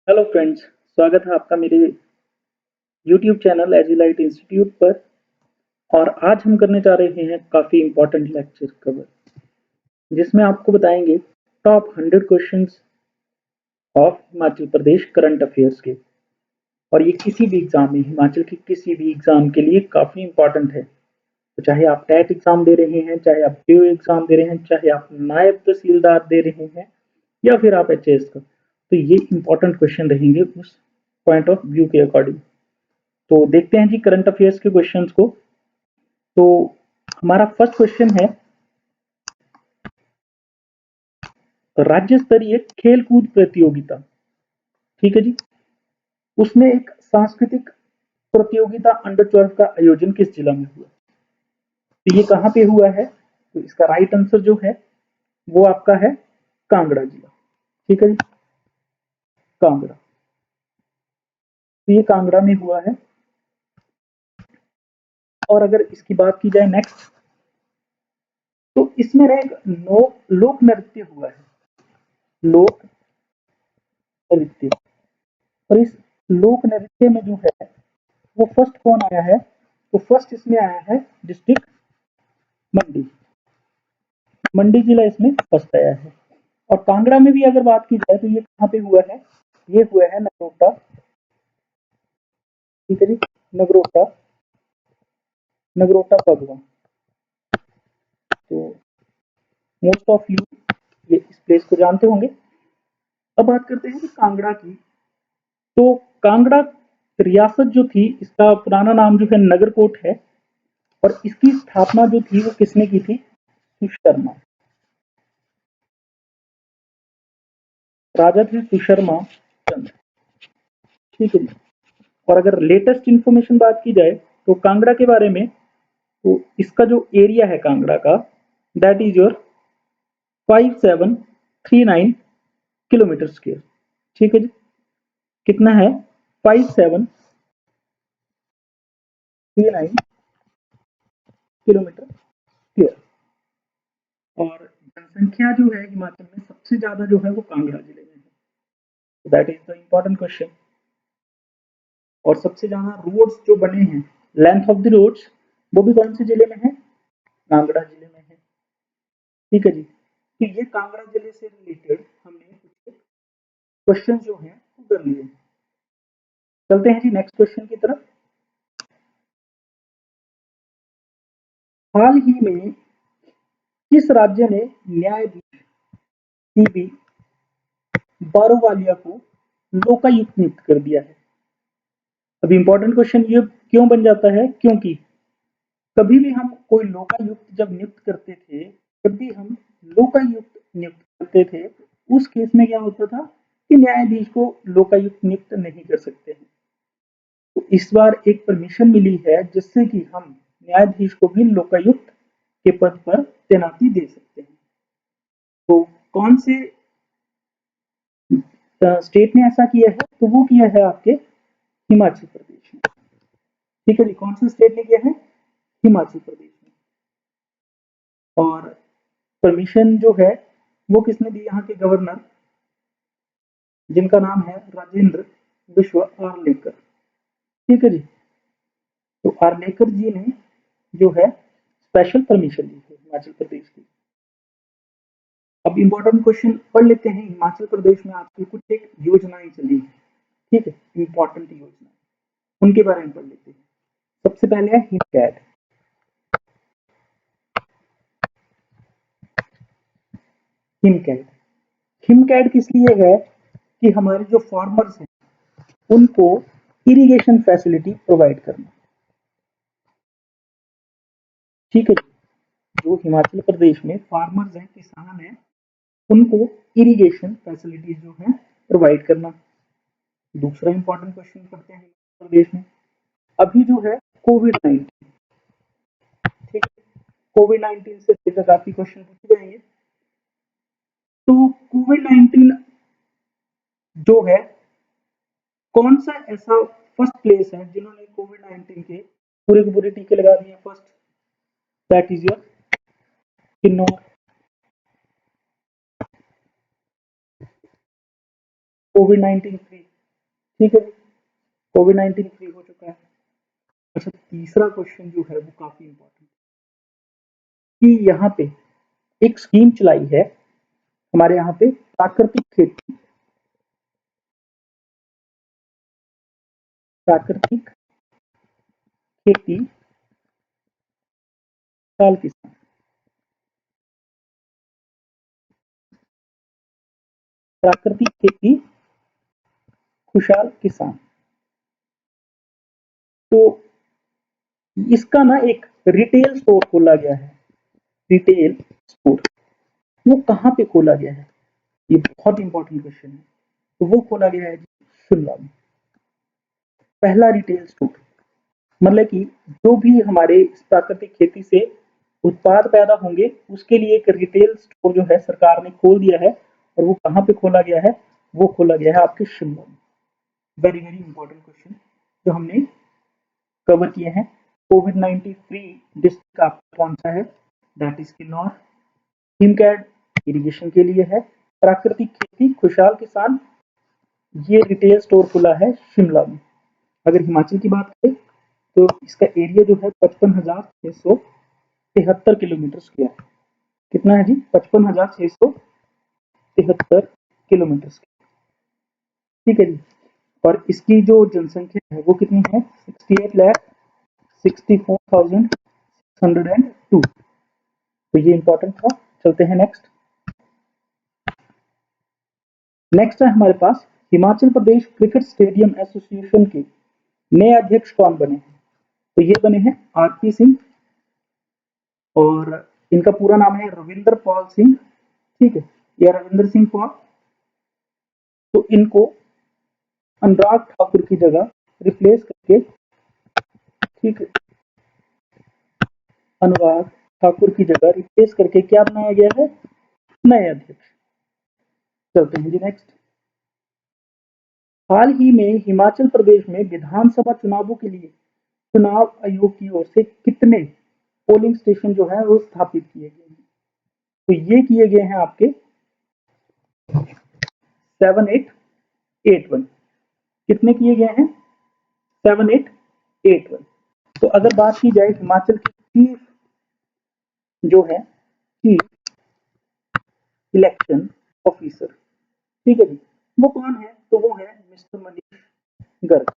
Hello friends, स्वागत है आपका मेरे यूट्यूब चैनल एजुलाइट इंस्टीट्यूट पर। और आज हम करने जा रहे हैं काफ़ी इम्पोर्टेंट लेक्चर कवर, जिसमें आपको बताएंगे top 100 questions of Himachal Pradesh current affairs के। और ये किसी भी एग्जाम में, हिमाचल के किसी भी एग्जाम के लिए काफ़ी इम्पोर्टेंट है। तो चाहे आप टेट एग्जाम दे रहे हैं, चाहे आप पीओ एग्जाम दे रहे हैं, चाहे आप नायब तहसीलदार दे रहे हैं, या फिर आप एचएएस का, तो ये इम्पोर्टेंट क्वेश्चन रहेंगे उस पॉइंट ऑफ व्यू के अकॉर्डिंग। तो देखते हैं जी करंट अफेयर्स के क्वेश्चंस को। तो हमारा फर्स्ट क्वेश्चन है, राज्य स्तरीय खेल कूद प्रतियोगिता, ठीक है जी, उसमें एक सांस्कृतिक प्रतियोगिता अंडर 12 का आयोजन किस जिला में हुआ? तो ये कहाँ पे हुआ है? तो इसका राइट आंसर जो है वो आपका है कांगड़ा जिला। ठीक है जी, कांगड़ा। तो ये कांगड़ा में हुआ है। और अगर इसकी बात की जाए नेक्स्ट, तो इसमें एक लोक नृत्य हुआ है, लोक नृत्य। और इस लोक नृत्य में जो है वो फर्स्ट कौन आया है? तो फर्स्ट इसमें आया है डिस्ट्रिक्ट मंडी, मंडी जिला इसमें फर्स्ट आया है। और कांगड़ा में भी अगर बात की जाए तो ये कहाँ पे हुआ है? ये हुआ है नगरोटा, ठीक है जी, नगरोटा, नगरोटा पगवा। तो मोस्ट ऑफ यू ये इस प्लेस को जानते होंगे। अब बात करते हैं कि कांगड़ा की। तो कांगड़ा रियासत जो थी, इसका पुराना नाम जो है नगरकोट है। और इसकी स्थापना जो थी वो किसने की थी? सुशर्मा, राजा थे सुशर्मा चंद्र, ठीक है जी। और अगर लेटेस्ट इंफॉर्मेशन बात की जाए तो कांगड़ा के बारे में, तो इसका जो एरिया है कांगड़ा का, दैट इज योर 5739 स्क्वायर, ठीक है जी। कितना है? 5739 स्क्वायर। और जनसंख्या जो है हिमाचल में सबसे ज्यादा जो है वो कांगड़ा जिले में है। That is the important question. और सबसे ज्यादा रोड्स जो बने हैं, लेंथ ऑफ द रोड्स, वो भी कौन से जिले में है? कांगड़ा जिले में है, ठीक है जी। तो ये कांगड़ा जिले से रिलेटेड हमने कुछ क्वेश्चन जो हैं वो कर लिए। चलते हैं जी नेक्स्ट क्वेश्चन की तरफ। हाल ही में किस राज्य ने न्यायाधीश सीबी बारोवालिया को लोकायुक्त नियुक्त कर दिया है? अब इंपॉर्टेंट क्वेश्चन ये क्यों बन जाता है? क्योंकि कभी भी हम कोई लोकायुक्त जब नियुक्त करते थे, जब भी हम लोकायुक्त नियुक्त करते थे, उस केस में क्या होता था कि न्यायाधीश को लोकायुक्त नियुक्त नहीं कर सकते हैं। तो इस बार एक परमिशन मिली है जिससे कि हम न्यायाधीश को भी लोकायुक्त के पद पर तैनाती दे सकते हैं। तो कौन से स्टेट ने ऐसा किया है? तो वो किया है आपके हिमाचल प्रदेश ने, ठीक है जी। कौन से स्टेट ने किया है? हिमाचल प्रदेश ने। और परमिशन जो है वो किसने दी? यहाँ के गवर्नर, जिनका नाम है राजेंद्र विश्व आर्लेकर, ठीक है जी। तो आर्लेकर जी ने जो है स्पेशल परमिशन दी है हिमाचल प्रदेश की। अब इम्पोर्टेंट क्वेश्चन पढ़ लेते हैं। हिमाचल प्रदेश में आपकी कुछ एक योजनाएं चली हैं, ठीक है, इंपॉर्टेंट योजना, उनके बारे में पढ़ लेते हैं। सबसे पहले है हिमकैट। हिमकैट, हिमकैट किस लिए है? कि हमारे जो फार्मर्स हैं उनको इरिगेशन फैसिलिटी प्रोवाइड करना, ठीक है। जो हिमाचल प्रदेश में फार्मर्स हैं, किसान हैं, उनको इरिगेशन फैसिलिटीज जो है प्रोवाइड करना। दूसरा इंपॉर्टेंट क्वेश्चन पढ़ते हैं हिमाचल प्रदेश में। अभी जो है कोविड 19, ठीक है, कोविड 19 से रिलेटेड काफी क्वेश्चन पूछे जाएंगे। तो कोविड 19 जो है, कौन सा ऐसा फर्स्ट प्लेस है जिन्होंने कोविड 19 के पूरे के पूरे टीके लगा दिए? First, that is your Kinnaur. Covid 19 free, ठीक है, कोविड-19 फ्री हो चुका है। अच्छा, तीसरा क्वेश्चन जो है वो काफी इंपॉर्टेंट कि यहाँ पे एक स्कीम चलाई है हमारे यहाँ पे प्राकृतिक खेती, प्राकृतिक खेती साल किसान, प्राकृतिक खेती खुशहाल किसान। तो इसका ना एक रिटेल स्टोर खोला गया है, रिटेल स्टोर। वो कहाँ पे खोला गया है, ये बहुत इंपॉर्टेंट क्वेश्चन है। तो वो खोला गया है शिमला में, पहला रिटेल स्टोर। मतलब कि जो भी हमारे प्राकृतिक खेती से उत्पाद पैदा होंगे उसके लिए एक रिटेल स्टोर जो है सरकार ने खोल दिया है। और वो कहाँ पे खोला गया है, वो खोला गया है आपके शिमला में। वेरी वेरी इंपॉर्टेंट क्वेश्चन जो हमने कवर किए हैं। कोविड-19 फ्री डिस्ट्रिक्ट आपका कौन सा है, दैट इज किन्नौर। हिमकैड इरिगेशन के लिए है, प्राकृतिक खेती खुशहाल किसान, ये रिटेल स्टोर खुला है शिमला में। अगर हिमाचल की बात करें तो इसका एरिया जो है 55,673 किलोमीटर स्क्वायर। कितना है जी, 55,673 किलोमीटर स्क्वायर। ठीक है जी। और इसकी जो जनसंख्या है वो कितनी है, 68,64,602। तो ये इंपॉर्टेंट था। चलते हैं नेक्स्ट। नेक्स्ट है हमारे पास Himachal Pradesh cricket stadium association के नए अध्यक्ष कौन बने हैं। तो ये बने हैं आरपी सिंह, और इनका पूरा नाम है रविंद्र पाल सिंह। ठीक है, या रविंद्र सिंह पॉल। तो इनको अनुराग ठाकुर की जगह रिप्लेस करके, ठीक है, अनुराग ठाकुर की जगह रिप्लेस करके क्या बनाया गया है, नए अध्यक्ष। चलते हैं जी नेक्स्ट। हाल ही में हिमाचल प्रदेश में विधानसभा चुनावों के लिए चुनाव आयोग की ओर से कितने पोलिंग स्टेशन जो है वो स्थापित किए गए हैं। तो ये किए गए हैं आपके 7881। कितने किए गए हैं, 7881। तो अगर बात की जाए हिमाचल के चीफ जो है, चीफ इलेक्शन ऑफिसर, ठीक है जी, वो कौन है, तो वो है मिस्टर मनीष गर्ग।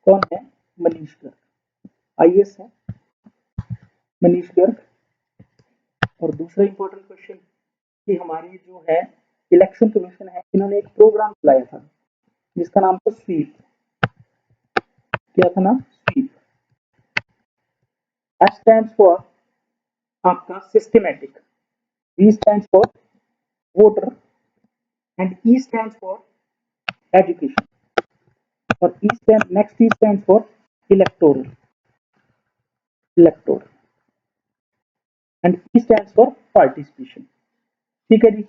कौन है, मनीष गर्ग, आईएएस है मनीष गर्ग। और दूसरा इंपॉर्टेंट क्वेश्चन कि हमारी जो है इलेक्शन कमीशन है, इन्होंने एक प्रोग्राम चलाया था जिसका नाम था स्वीप। क्या था नाम, स्वीप। एस स्टैंड्स फॉर आपका systematic, V stands for voter, and E stands for education, और E stand next, E stands for electoral, electoral, and P stands for participation. ठीक है जी।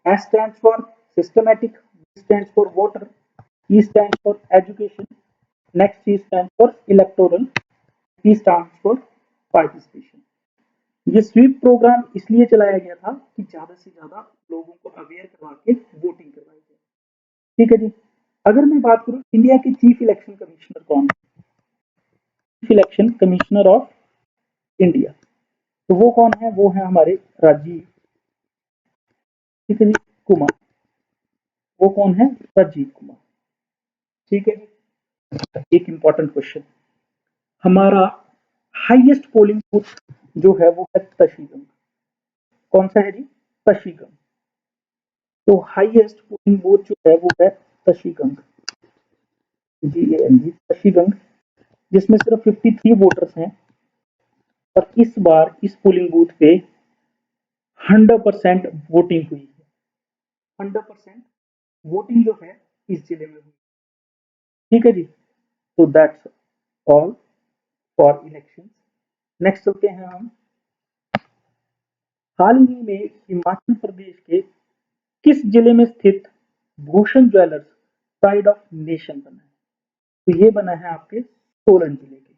S stands for systematic, V stands for voter, E stands for education, next E stands for electoral, P stands for participation. ये SVEEP programme इसलिए चलाया गया था कि ज्यादा से ज्यादा लोगों को अवेयर करवा के वोटिंग करवाई जाए। ठीक है जी। अगर मैं बात करूं इंडिया के चीफ इलेक्शन कमिश्नर कौन है, chief election commissioner of India, तो वो कौन है, वो है हमारे राजीव, ठीक है जी, कुमार। वो कौन है, राजीव कुमार। ठीक है जी। एक इंपॉर्टेंट क्वेश्चन, हमारा हाईएस्ट पोलिंग बूथ जो है वो है तशीगंग। कौन सा है जी, तशीगंग। तो हाईएस्ट पोलिंग बूथ जो है वो है तशीगंग, GANG, तशीगंग, जिसमें सिर्फ 53 वोटर्स हैं। और इस बार इस पोलिंग बूथ पे 100% वोटिंग हुई है। 100% वोटिंग जो है इस जिले में हुई। ठीक है जी। तो that's all for election. Next चलते हैं हम। हाल ही में हिमाचल प्रदेश के किस जिले में स्थित Bhushan jewellers pride of nation बना है। तो ये बना है आपके सोलन जिले के,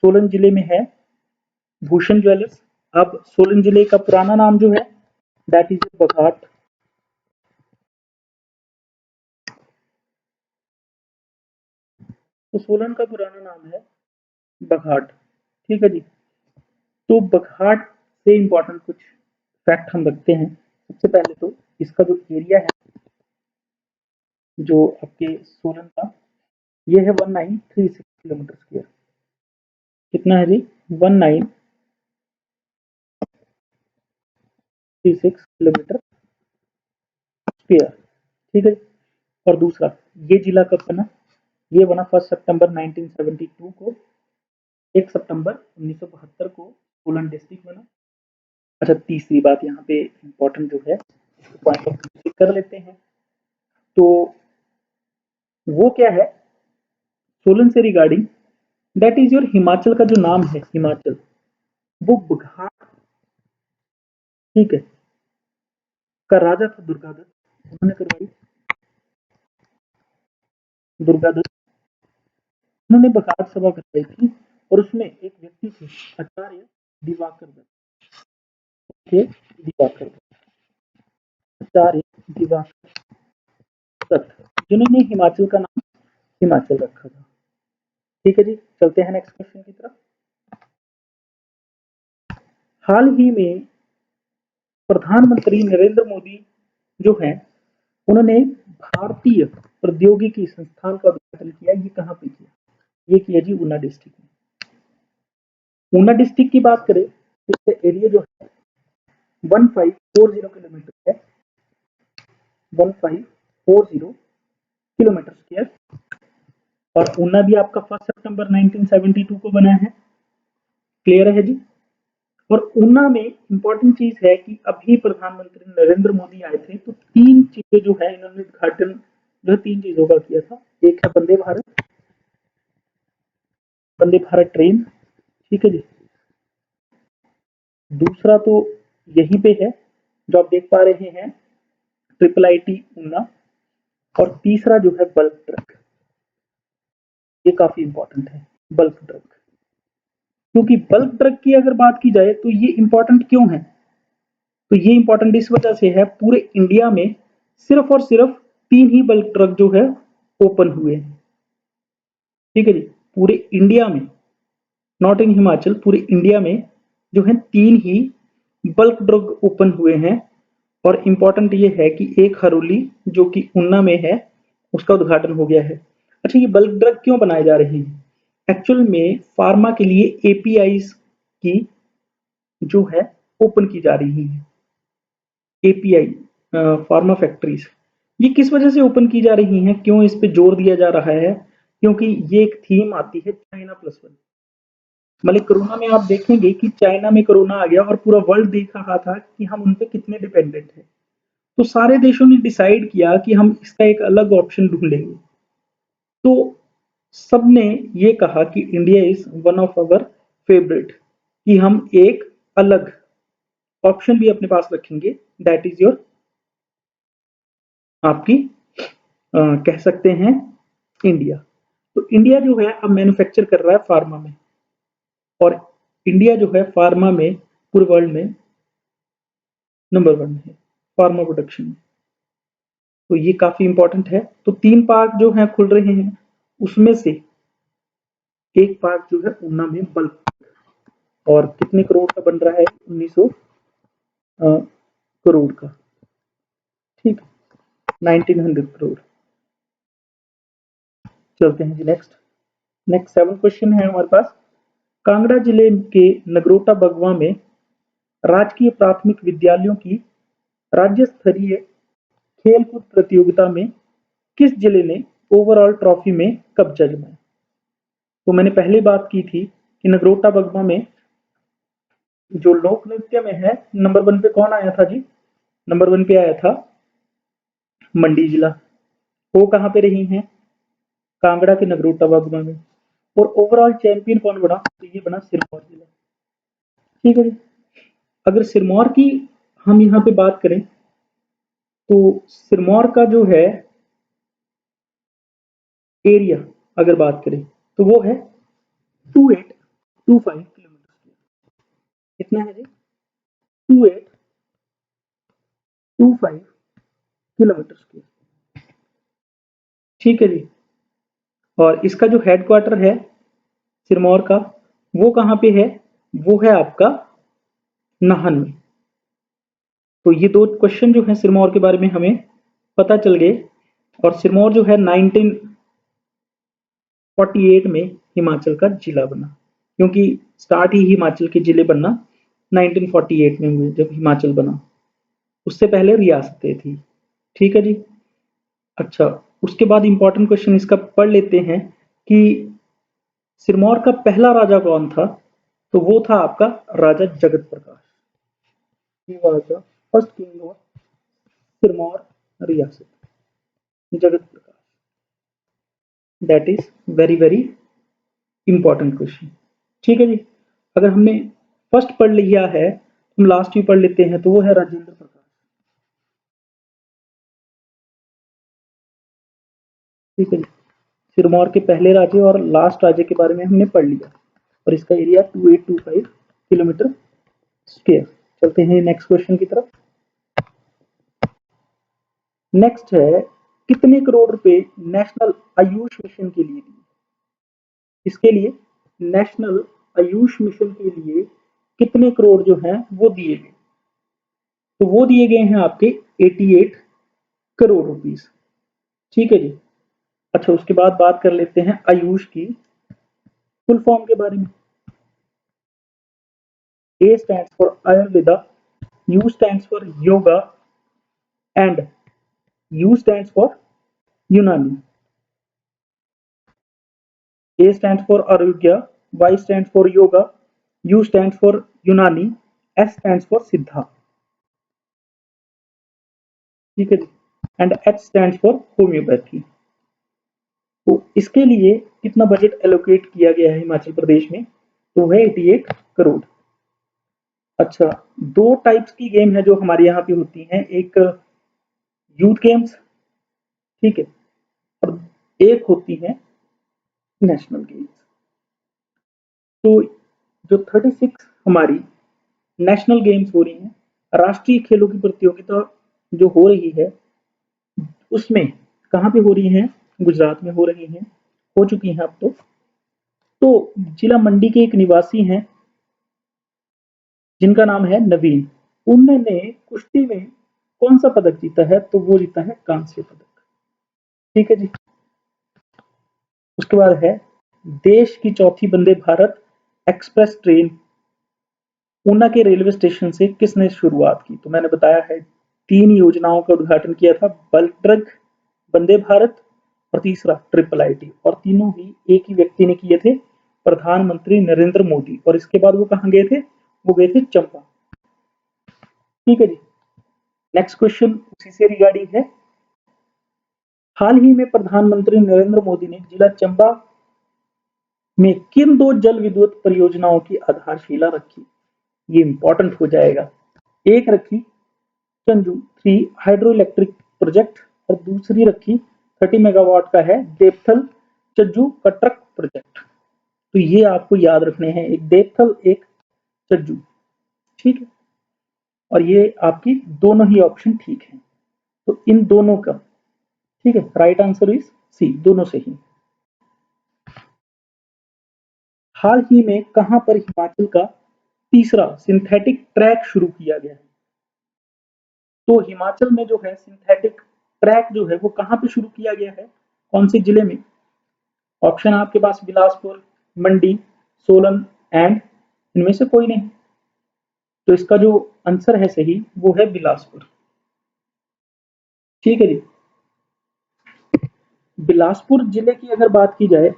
सोलन जिले में है भूषण ज्वेलर्स। अब सोलन जिले का पुराना नाम जो है दैट इज बघाट, तो सोलन का पुराना नाम है बघाट। ठीक है जी। तो बघाट से इंपॉर्टेंट कुछ फैक्ट हम रखते हैं। सबसे पहले तो इसका जो एरिया है, जो आपके सोलन का, ये है 1936 किलोमीटर स्क्वायर। कितना है जी? 1936 किलोमीटर स्क्वायर। ठीक है। और दूसरा, ये जिला कब बना? ये बना 1 सितंबर 1972 को। 1 सितंबर 1972 को सोलन डिस्ट्रिक्ट बना। अच्छा, तीसरी बात यहाँ पे इम्पोर्टेंट जो है, पॉइंट ऑफ व्यू से कर लेते हैं। तो वो क्या है सोलन से regarding, that is your Himachal का जो नाम है हिमाचल, वो बघाट, ठीक है, का राजा था दुर्गादत्त। उन्होंने करवाई दुर्गादत्त, उन्होंने बघाट सभा करवाई थी। और उसमें एक व्यक्ति थे, आचार्य दिवाकर दत्त थे। दिवाकर दत्त, आचार्य दिवाकर दत्त, जिन्होंने हिमाचल का नाम हिमाचल रखा था। ठीक है जी। चलते हैं नेक्स्ट क्वेश्चन की तरफ। हाल ही में प्रधानमंत्री नरेंद्र मोदी जो है, उन्होंने भारतीय प्रौद्योगिकी संस्थान का उद्घाटन किया। ये कहाँ पे किया? ये किया जी ऊना डिस्ट्रिक्ट में। ऊना डिस्ट्रिक्ट की बात करें तो इसका एरिया जो है 1540 किलोमीटर है। 1540 किलोमीटर स्क्वायर। और ऊना भी आपका 1 सितंबर 1972 को बना है। क्लियर है जी। और ऊना में इंपॉर्टेंट चीज है कि अभी प्रधानमंत्री नरेंद्र मोदी आए थे, तो तीन चीजें जो है इन्होंने उद्घाटन जो है तीन चीजों का किया था। एक है वंदे भारत ट्रेन। ठीक है जी। दूसरा तो यहीं पे है जो आप देख पा रहे हैं, ट्रिपल आईटी ऊना। और तीसरा जो है बल्क ट्रक। ये काफी इंपॉर्टेंट है, बल्क ट्रक। क्योंकि बल्क ट्रक की अगर बात की जाए तो ये इंपॉर्टेंट क्यों है? तो ये इंपॉर्टेंट इस वजह से है, पूरे इंडिया में सिर्फ और सिर्फ तीन ही बल्क ट्रक जो है ओपन हुए हैं। ठीक है जी। पूरे इंडिया में, नॉट इन हिमाचल, पूरे इंडिया में जो है तीन ही बल्क ट्रक ओपन हुए हैं। और इंपॉर्टेंट ये है कि एक हरोली जो कि ऊना में है, उसका उद्घाटन हो गया है। अच्छा, ये बल्क ड्रग क्यों बनाए जा रहे हैं? एक्चुअल में फार्मा के लिए एपीआई की जो है ओपन की जा रही है। एपीआई, फार्मा फैक्ट्रीज, ये किस वजह से ओपन की जा रही हैं, क्यों इस पे जोर दिया जा रहा है? क्योंकि ये एक थीम आती है चाइना+1। मतलब कोरोना में आप देखेंगे कि चाइना में कोरोना आ गया और पूरा वर्ल्ड देख रहा था कि हम उन पे कितने डिपेंडेंट हैं। तो सारे देशों ने डिसाइड किया कि हम इसका एक अलग ऑप्शन ढूंढेंगे। तो सबने ये कहा कि India is one of our favourite, कि हम एक अलग ऑप्शन भी अपने पास रखेंगे। दैट इज योर आपकी कह सकते हैं इंडिया। तो इंडिया जो है अब मैन्युफैक्चर कर रहा है फार्मा में। और इंडिया जो है फार्मा में पूरे वर्ल्ड में नंबर 1 है फार्मा प्रोडक्शन में। तो ये काफी इंपॉर्टेंट है। तो 3 पार्क जो है खुल रहे हैं, उसमें से एक पार्क जो है ऊना में बल्क। और कितने करोड़ का बन रहा है? 1900 करोड़ का। ठीक, 1900 करोड़। चलते हैं जी नेक्स्ट। नेक्स्ट 7 क्वेश्चन है हमारे पास। कांगड़ा जिले के नगरोटा बगवा में राजकीय प्राथमिक विद्यालयों की राज्य स्तरीय खेलकूद प्रतियोगिता में किस जिले ने ओवरऑल ट्रॉफी में कब्जा जमाया? तो मैंने पहले बात की थी कि नगरोटा बगवा में जो लोक नृत्य में है, नंबर 1 पे कौन आया था जी? नंबर 1 पे आया था मंडी जिला। वो कहाँ पे रही हैं? कांगड़ा के नगरोटा बगवा में। और ओवरऑल चैंपियन कौन बना? तो ये बना सिरमौर जिला। ठीक है जी। अगर सिरमौर की हम यहाँ पे बात करें, तो सिरमौर का जो है एरिया अगर बात करें, तो वो है 2825 किलोमीटर। कितना है जी? 2825 किलोमीटर स्क्वायर। ठीक है जी। और इसका जो हेडक्वार्टर है सिरमौर का, वो कहाँ पे है? वो है आपका नाहन में। तो ये दो क्वेश्चन जो है सिरमौर के बारे में हमें पता चल गए। और सिरमौर जो है 1948 में हिमाचल का जिला बना, क्योंकि स्टार्ट ही हिमाचल के जिले बनना 1948 में हुए जब हिमाचल बना। उससे पहले रियासतें थी। ठीक है जी। अच्छा, उसके बाद इंपॉर्टेंट क्वेश्चन इसका पढ़ लेते हैं कि सिरमौर का पहला राजा कौन था? तो वो था आपका राजा Jagat Prakash. He was the first king of Sirmaur रियासत, Jagat Prakash. That is very very important question. ठीक है जी। अगर हमने फर्स्ट पढ़ लिया है, हम लास्ट भी पढ़ लेते हैं, तो वो है राजेंद्र प्रकाश। ठीक है जी। सिरमौर के पहले राजे और लास्ट राजे के बारे में हमने पढ़ लिया, और इसका एरिया 2825 किलोमीटर स्क्वायर। चलते हैं नेक्स्ट क्वेश्चन की तरफ। नेक्स्ट है, कितने करोड़ रुपए नेशनल आयुष मिशन के लिए दिए? इसके लिए नेशनल आयुष मिशन के लिए कितने करोड़ जो हैं वो दिए गए? तो वो दिए गए हैं आपके 88 करोड़ रुपीस। ठीक है जी। अच्छा, उसके बाद बात कर लेते हैं आयुष की फुल फॉर्म के बारे में। A stands for Ayurveda, U stands for Yoga, and U stands for Unani. A stands for Arugya, Y stands for Yoga, U stands for Unani, S stands for Siddha. ठीक है जी। And H stands for homeopathy. तो इसके लिए कितना budget allocate किया गया है हिमाचल प्रदेश में? तो है 88 करोड़। अच्छा, दो टाइप्स की गेम है जो हमारे यहाँ पे होती हैं, एक यूथ गेम्स, ठीक है, और एक होती है नेशनल गेम्स। तो जो 36 हमारी नेशनल गेम्स हो रही हैं, राष्ट्रीय खेलों की प्रतियोगिता जो हो रही है, उसमें कहाँ पे हो रही हैं? गुजरात में हो रही हैं, हो चुकी हैं अब तो। तो जिला मंडी के एक निवासी हैं जिनका नाम है नवीन। उन्होंने कुश्ती में कौन सा पदक जीता है? तो वो जीता है कांस्य पदक। ठीक है जी। उसके बाद है, देश की चौथी वंदे भारत एक्सप्रेस ट्रेन ऊना के रेलवे स्टेशन से किसने शुरुआत की? तो मैंने बताया है, तीन योजनाओं का उद्घाटन किया था, बल्क ड्रग, वंदे भारत और तीसरा ट्रिपल आईटी, और तीनों ही एक ही व्यक्ति ने किए थे, प्रधानमंत्री नरेंद्र मोदी। और इसके बाद वो कहाँ गए थे? वो गए थे चंबा। ठीक है जी। नेक्स्ट क्वेश्चन उसी से रिगार्डिंग है। हाल ही में प्रधानमंत्री नरेंद्र मोदी ने जिला चंबा में किन दो जल विद्युत परियोजनाओं की आधारशिला रखी? ये इंपॉर्टेंट हो जाएगा। एक रखी चंजू 3 हाइड्रो इलेक्ट्रिक प्रोजेक्ट, और दूसरी रखी 30 मेगावाट का है देवथल चज्जू कटरक प्रोजेक्ट। तो ये आपको याद रखने हैं, एक देवथल एक चज्जू। ठीक है। और ये आपकी दोनों ही ऑप्शन ठीक है। तो इन दोनों का ठीक है, राइट आंसर इज सी, दोनों सही। हाल ही में कहां पर हिमाचल का तीसरा सिंथेटिक ट्रैक शुरू किया गया है? तो हिमाचल में जो है सिंथेटिक ट्रैक जो है वो कहां पे शुरू किया गया है, कौन से जिले में? ऑप्शन है आपके पास बिलासपुर, मंडी, सोलन एंड इनमें से कोई नहीं। तो इसका जो आंसर है सही वो है बिलासपुर। ठीक है जी। बिलासपुर जिले की अगर बात की जाए,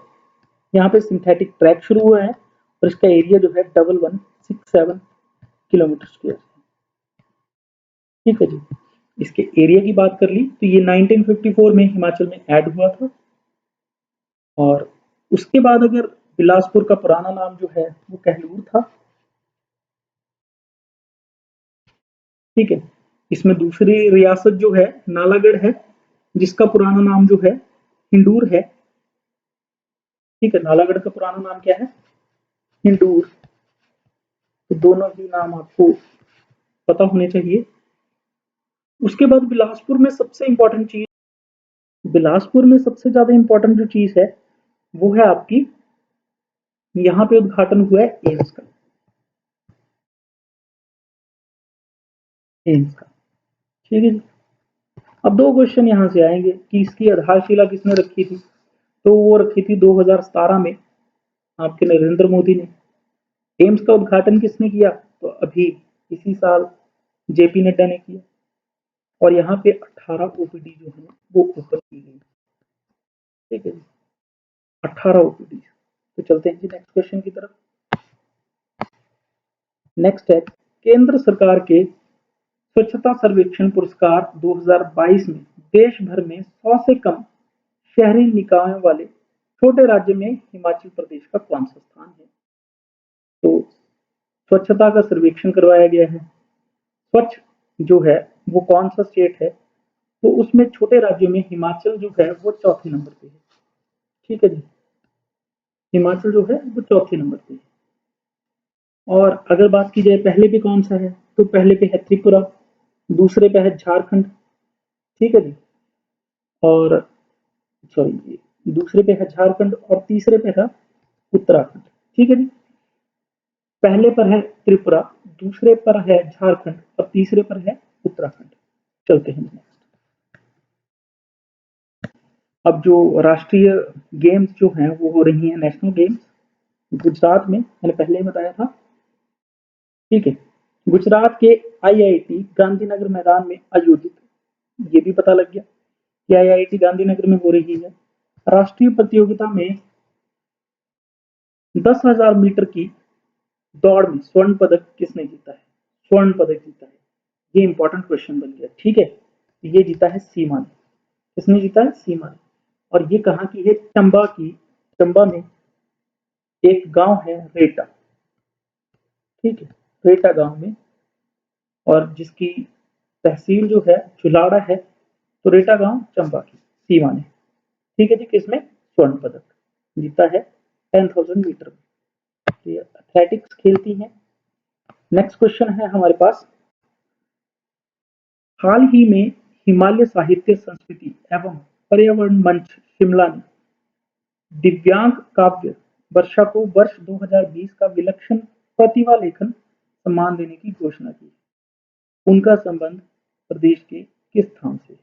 यहाँ पे सिंथेटिक ट्रैक शुरू हुआ है, और इसका एरिया जो है 1167 किलोमीटर स्क्वायर। ठीक है जी। इसके एरिया की बात कर ली तो ये 1954 में हिमाचल में ऐड हुआ था। और उसके बाद अगर बिलासपुर का पुराना नाम जो है वो कहलूर था। ठीक है। इसमें दूसरी रियासत जो है नालागढ़ है, जिसका पुराना नाम जो है हिंडूर है। ठीक है, नालागढ़ का पुराना नाम क्या है? हिंडूर। तो दोनों ही नाम आपको पता होने चाहिए। उसके बाद बिलासपुर में सबसे इंपॉर्टेंट चीज, बिलासपुर में सबसे ज्यादा इंपॉर्टेंट जो चीज है वो है आपकी, यहाँ पे उद्घाटन हुआ है एम्स का, एम्स का। ठीक है जी। अब दो क्वेश्चन यहाँ से आएंगे कि इसकी आधारशिला किसने रखी थी, तो वो रखी थी 2017 में आपके नरेंद्र मोदी ने। एम्स का उद्घाटन किसने किया, तो अभी इसी साल जेपी नड्डा ने किया। और यहाँ पे 18 ओपीडी जो है वो ओपन की गई। ठीक है जी, 18 ओपीडी। तो चलते हैं जी नेक्स्ट क्वेश्चन की तरफ। नेक्स्ट है, केंद्र सरकार के स्वच्छता सर्वेक्षण पुरस्कार 2022 में देश भर में 100 से कम शहरी निकायों वाले छोटे राज्य में हिमाचल प्रदेश का कौन सा स्थान है। तो स्वच्छता का सर्वेक्षण करवाया गया है। स्वच्छ जो है वो कौन सा स्टेट है, तो उसमें छोटे राज्यों में हिमाचल जो है वो चौथे नंबर पे है। ठीक है जी, हिमाचल जो है वो चौथे नंबर पे है। और अगर बात की जाए पहले पे कौन सा है, तो पहले पे है त्रिपुरा, दूसरे पे है झारखंड। ठीक है जी, और सॉरी, दूसरे पे है झारखंड और तीसरे पे है उत्तराखंड। ठीक है जी, पहले पर है त्रिपुरा, दूसरे पर है झारखंड और तीसरे पर है उत्तराखंड। चलते हैं। अब जो राष्ट्रीय गेम्स जो हैं वो हो रही हैं नेशनल गेम्स गुजरात में, मैंने पहले ही बताया था। ठीक है, गुजरात के आईआईटी गांधीनगर मैदान में आयोजित, ये भी पता लग गया कि आईआईटी गांधीनगर में हो रही है। राष्ट्रीय प्रतियोगिता में 10,000 मीटर की दौड़ में स्वर्ण पदक किसने जीता है, स्वर्ण पदक जीता है, ये इंपॉर्टेंट क्वेश्चन बन गया। ठीक है, ये जीता है सीमा ने। किसने जीता है, सीमा ने। और ये कहाँ की है, चंबा की। चंबा में एक गांव है रेटा। ठीक है, रेटा गांव में, और जिसकी तहसील जो है चुलाड़ा है। तो रेटा गांव चंबा की, सीमा ने। ठीक है जी, किसमें, स्वर्ण पदक जीता है 10,000 मीटर में। तो ये एथलेटिक्स खेलती हैं। नेक्स्ट क्वेश्चन है हमारे पास, हाल ही में हिमालय साहित्य संस्कृति एवं पर्यावरण मंच शिमला ने दिव्यांग काव्य वर्षा को वर्ष 2020 का विलक्षण प्रतिभा लेखन सम्मान देने की घोषणा की। उनका संबंध प्रदेश के किस स्थान से।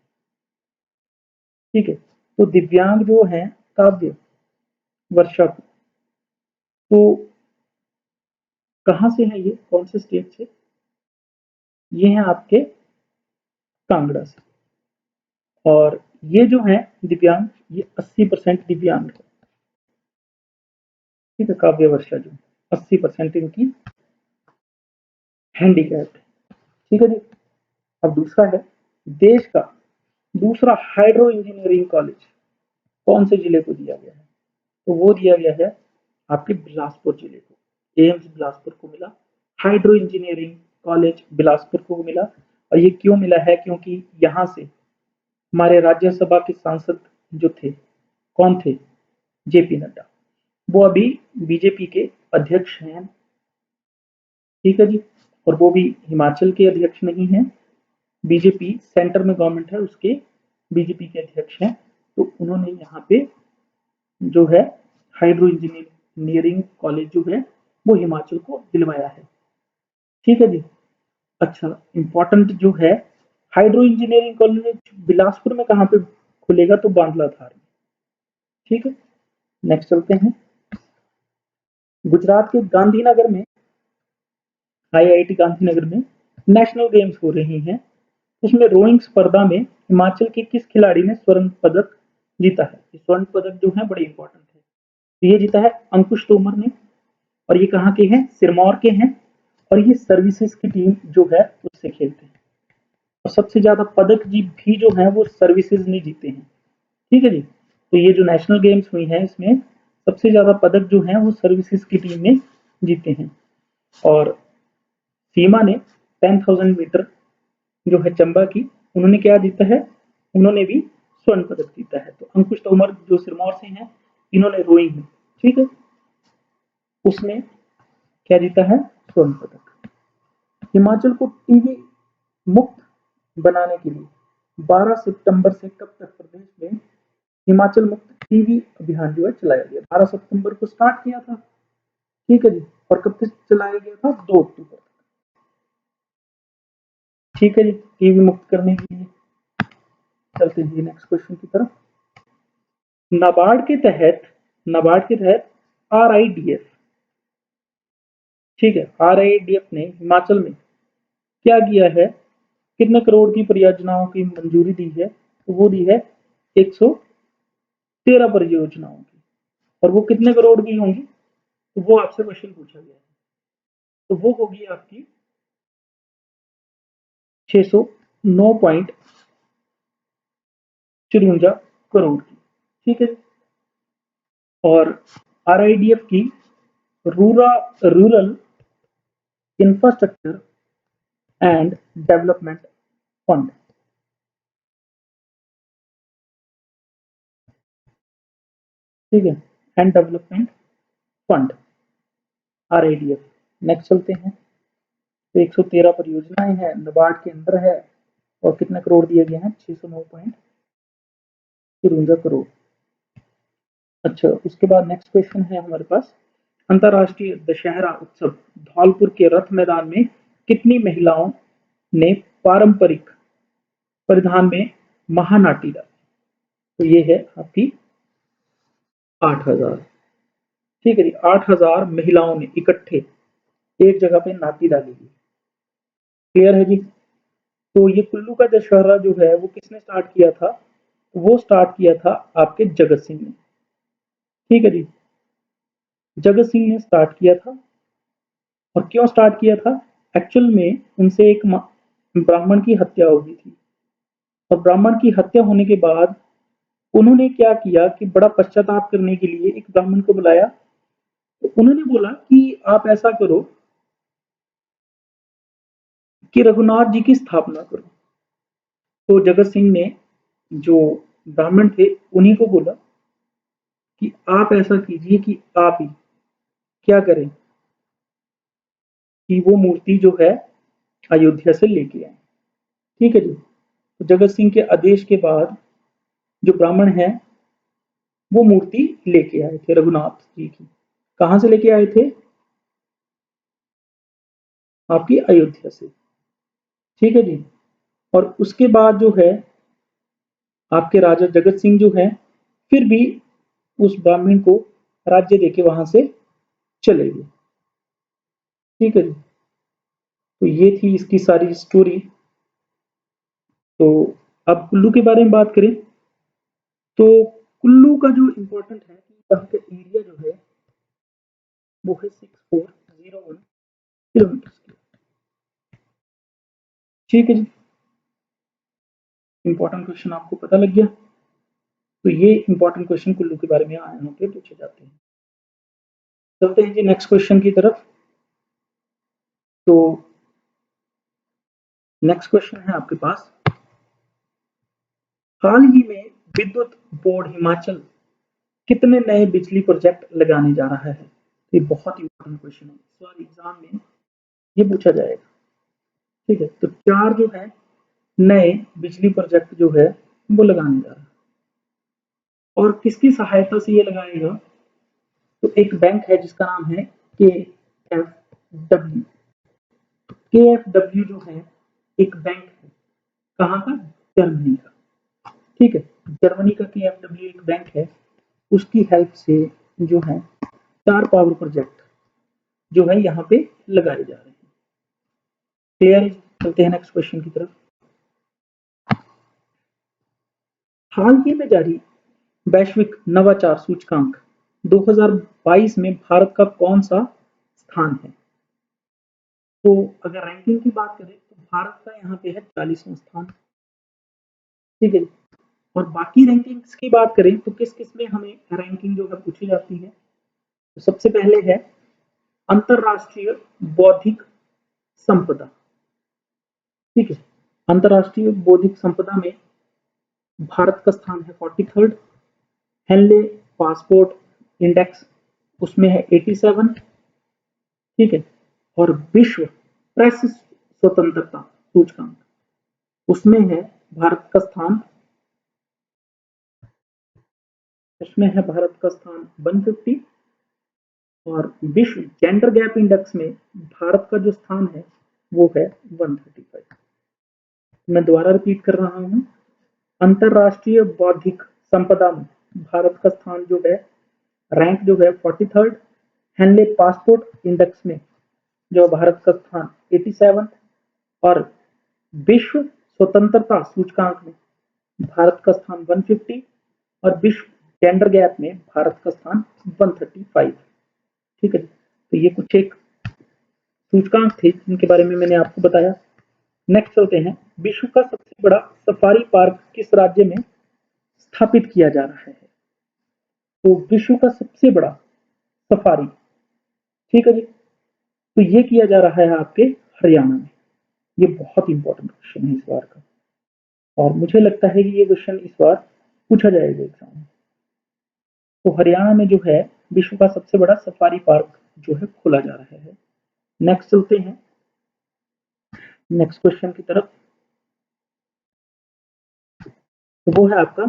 ठीक है, तो दिव्यांग जो है काव्य वर्षा को, तो कहाँ से है, ये कौन से स्टेट से, ये है आपके कांगड़ा से। और ये जो है दिव्यांग, ये 80% दिव्यांग है। ठीक है, काव्य वर्षा जो 80% इनकी हैंडीकैप्ड है। ठीक है जी। अब दूसरा है, देश का दूसरा हाइड्रो इंजीनियरिंग कॉलेज कौन से जिले को दिया गया है, तो वो दिया गया है आपके बिलासपुर जिले को। एम्स बिलासपुर को मिला, हाइड्रो इंजीनियरिंग कॉलेज बिलासपुर को मिला। और ये क्यों मिला है, क्योंकि यहाँ से हमारे राज्यसभा के सांसद जो थे, कौन थे, जेपी नड्डा, वो अभी बीजेपी के अध्यक्ष हैं। ठीक है जी, और वो भी हिमाचल के अध्यक्ष नहीं है, बीजेपी सेंटर में गवर्नमेंट है उसके बीजेपी के अध्यक्ष हैं। तो उन्होंने यहाँ पे जो है हाइड्रो इंजीनियरिंग कॉलेज जो है वो हिमाचल को दिलवाया है। ठीक है जी। अच्छा, इंपॉर्टेंट जो है, हाइड्रो इंजीनियरिंग कॉलेज बिलासपुर में कहाँ पे खुलेगा, तो बांदला धार में। ठीक है, नेक्स्ट चलते हैं। गुजरात के गांधीनगर में, आईआईटी गांधीनगर में नेशनल गेम्स हो रही हैं। उसमें रोइंग स्पर्धा में हिमाचल के किस खिलाड़ी ने स्वर्ण पदक जीता है। स्वर्ण पदक जो है बड़े इंपॉर्टेंट है। तो ये जीता है अंकुश तोमर ने, और ये कहाँ के हैं, सिरमौर के हैं। और ये सर्विसेज की टीम जो है उससे खेलते हैं। और सबसे ज्यादा पदक जी भी जो है वो सर्विसेज ने जीते हैं। ठीक है जी, तो ये जो नेशनल गेम्स हुई है इसमें सबसे ज्यादा पदक जो है वो सर्विसेज की टीम ने जीते हैं। और सीमा ने 10,000 मीटर जो है चंबा की, उन्होंने क्या जीता है, उन्होंने भी स्वर्ण पदक जीता है। तो अंकुश तोमर जो सिरमौर से हैं, इन्होंने रोइंग में, ठीक है, उसमें क्या जीता है, स्वर्ण पदक। हिमाचल को टीबी मुक्त बनाने के लिए 12 सितंबर से कब तक प्रदेश में हिमाचल मुक्त टीवी अभियान जो है चलाया गया, 12 सितंबर को स्टार्ट किया था, ठीक है जी, और कब तक चलाया गया था? 2 अक्टूबर, ठीक है जी, टीवी मुक्त करने के लिए। चलते हैं नेक्स्ट क्वेश्चन की तरफ। नाबार्ड के तहत आरआईडीएफ, ठीक है, आरआईडीएफ ने हिमाचल में क्या किया है, कितने करोड़ की परियोजनाओं की मंजूरी दी है? तो वो दी है 113 परियोजनाओं की, और वो कितने करोड़ की होंगी? तो वो आपसे क्वेश्चन पूछा गया है, तो वो होगी आपकी 609.54 करोड़ की, ठीक है। और आरआईडीएफ की rural infrastructure and development fund, ठीक है, and development fund, RIDF. Next चलते हैं। तो 113 परियोजनाएं हैं, नाबार्ड के अंदर है, और कितने करोड़ दिए गए हैं? 609.54 करोड़। अच्छा, उसके बाद नेक्स्ट क्वेश्चन है हमारे पास, अंतर्राष्ट्रीय दशहरा उत्सव धौलपुर के रथ मैदान में कितनी महिलाओं ने पारंपरिक परिधान में महानाटी डाली? तो ये है आपकी 8,000, ठीक है जी, 8,000 महिलाओं ने इकट्ठे एक जगह पे नाटी डाली थी। क्लियर है जी। तो ये कुल्लू का दशहरा जो है वो किसने स्टार्ट किया था? वो स्टार्ट किया था आपके जगत सिंह ने, ठीक है जी, जगत सिंह ने स्टार्ट किया था। और क्यों स्टार्ट किया था? एक्चुअल में उनसे एक ब्राह्मण की हत्या हो गई थी, और ब्राह्मण की हत्या होने के बाद उन्होंने क्या किया कि बड़ा पश्चाताप करने के लिए एक ब्राह्मण को बुलाया। तो उन्होंने बोला कि आप ऐसा करो कि रघुनाथ जी की स्थापना करो। तो जगत सिंह ने, जो ब्राह्मण थे, उन्हीं को बोला कि आप ऐसा कीजिए कि आप ही क्या करें कि वो मूर्ति जो है अयोध्या से लेके आए, ठीक है जी। तो जगत सिंह के आदेश के बाद जो ब्राह्मण है वो मूर्ति लेके आए थे रघुनाथ जी की। कहाँ से लेके आए थे? आपकी अयोध्या से, ठीक है जी। और उसके बाद जो है आपके राजा जगत सिंह जो है फिर भी उस ब्राह्मण को राज्य देके वहां से चले गए, ठीक है जी। तो ये थी इसकी सारी स्टोरी। तो अब कुल्लू के बारे में बात करें, तो कुल्लू का जो इम्पोर्टेंट है कि यहाँ का एरिया जो है वो है 6401 किलोमीटर, ठीक है जी। इम्पोर्टेंट क्वेश्चन आपको पता लग गया। तो ये इम्पोर्टेंट क्वेश्चन कुल्लू के बारे में आए होंगे, पूछे जाते हैं। चलते हैं जी नेक्स्ट क्वेश्चन की तरफ। तो नेक्स्ट क्वेश्चन है आपके पास, हाल ही में विद्युत बोर्ड हिमाचल कितने नए बिजली प्रोजेक्ट लगाने जा रहा है? ये बहुत इंपॉर्टेंट क्वेश्चन है, इस बार एग्जाम में ये पूछा जाएगा, ठीक है। तो 4 जो है नए बिजली प्रोजेक्ट जो है वो लगाने जा रहा है, और किसकी सहायता से ये लगाएगा? तो एक बैंक है जिसका नाम है KFW। KFW जो है एक बैंक है, कहाँ का? जर्मनी का, ठीक है। जर्मनी का KFW एक बैंक है, उसकी हेल्प से जो है 4 पावर प्रोजेक्ट जो है यहाँ पे लगाए जा रहे हैं। क्लियर? चलते हैं नेक्स्ट क्वेश्चन की तरफ। हाल ही में जारी वैश्विक नवाचार सूचकांक 2022 में भारत का कौन सा स्थान है? तो अगर रैंकिंग की बात करें तो भारत का यहाँ पे है 40वां स्थान, ठीक है। और बाकी रैंकिंग्स की बात करें तो किस किस में हमें रैंकिंग जो है पूछी जाती है? तो सबसे पहले है अंतरराष्ट्रीय बौद्धिक संपदा, ठीक है। अंतरराष्ट्रीय बौद्धिक संपदा में भारत का स्थान है 43rd। हेनले पासपोर्ट इंडेक्स उसमें है 87, ठीक है। और विश्व प्रेस स्वतंत्रता सूचकांक उसमें है भारत का स्थान उसमें है भारत का स्थान 150 और विश्व जेंडर गैप इंडेक्स में भारत का जो स्थान है वो है 135। मैं दोबारा रिपीट कर रहा हूँ, अंतरराष्ट्रीय बौद्धिक संपदा में भारत का स्थान जो है, रैंक जो है 43rd, हेनले पासपोर्ट इंडेक्स में जो भारत का स्थान 87 और विश्व स्वतंत्रता सूचकांक में भारत का स्थान 150 और विश्व जेंडर गैप में भारत का स्थान 135। ठीक है, तो ये कुछ एक सूचकांक थे जिनके बारे में मैंने आपको बताया। नेक्स्ट चलते हैं, विश्व का सबसे बड़ा सफारी पार्क किस राज्य में स्थापित किया जा रहा है? तो विश्व का सबसे बड़ा सफारी, ठीक है जी, तो ये किया जा रहा है आपके हरियाणा में। ये बहुत इंपॉर्टेंट क्वेश्चन है इस बार का, और मुझे लगता है कि ये क्वेश्चन इस बार पूछा जाएगा एग्जाम में। तो हरियाणा में जो है विश्व का सबसे बड़ा सफारी पार्क जो है खोला जा रहा है। नेक्स्ट चलते हैं नेक्स्ट क्वेश्चन की तरफ। तो वो है आपका,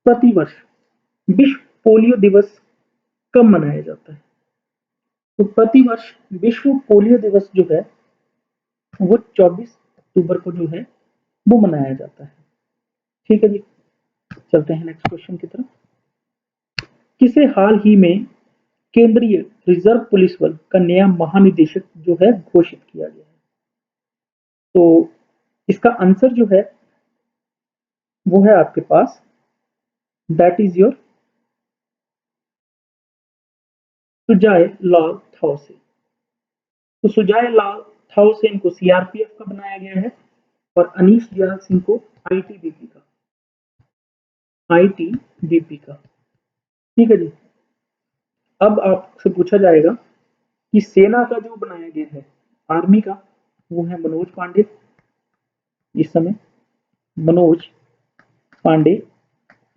प्रतिवर्ष विश्व पोलियो दिवस कब मनाया जाता है? तो प्रतिवर्ष विश्व पोलियो दिवस जो है वो 24 अक्टूबर को जो है वो मनाया जाता है। ठीक है जी, चलते हैं नेक्स्ट क्वेश्चन की तरफ। किसे हाल ही में केंद्रीय रिजर्व पुलिस बल का नया महानिदेशक जो है घोषित किया गया है? तो इसका आंसर जो है वो है आपके पास, दैट इज योर सुजाय लाल थाउसे। तो सुजाय लाल थाउसेन को सीआरपीएफ का बनाया गया है और अनीश दयाल सिंह को आईटीबीपी का। ठीक है जी, अब आपसे पूछा जाएगा कि सेना का जो बनाया गया है आर्मी का, वो है मनोज पांडे। इस समय मनोज पांडे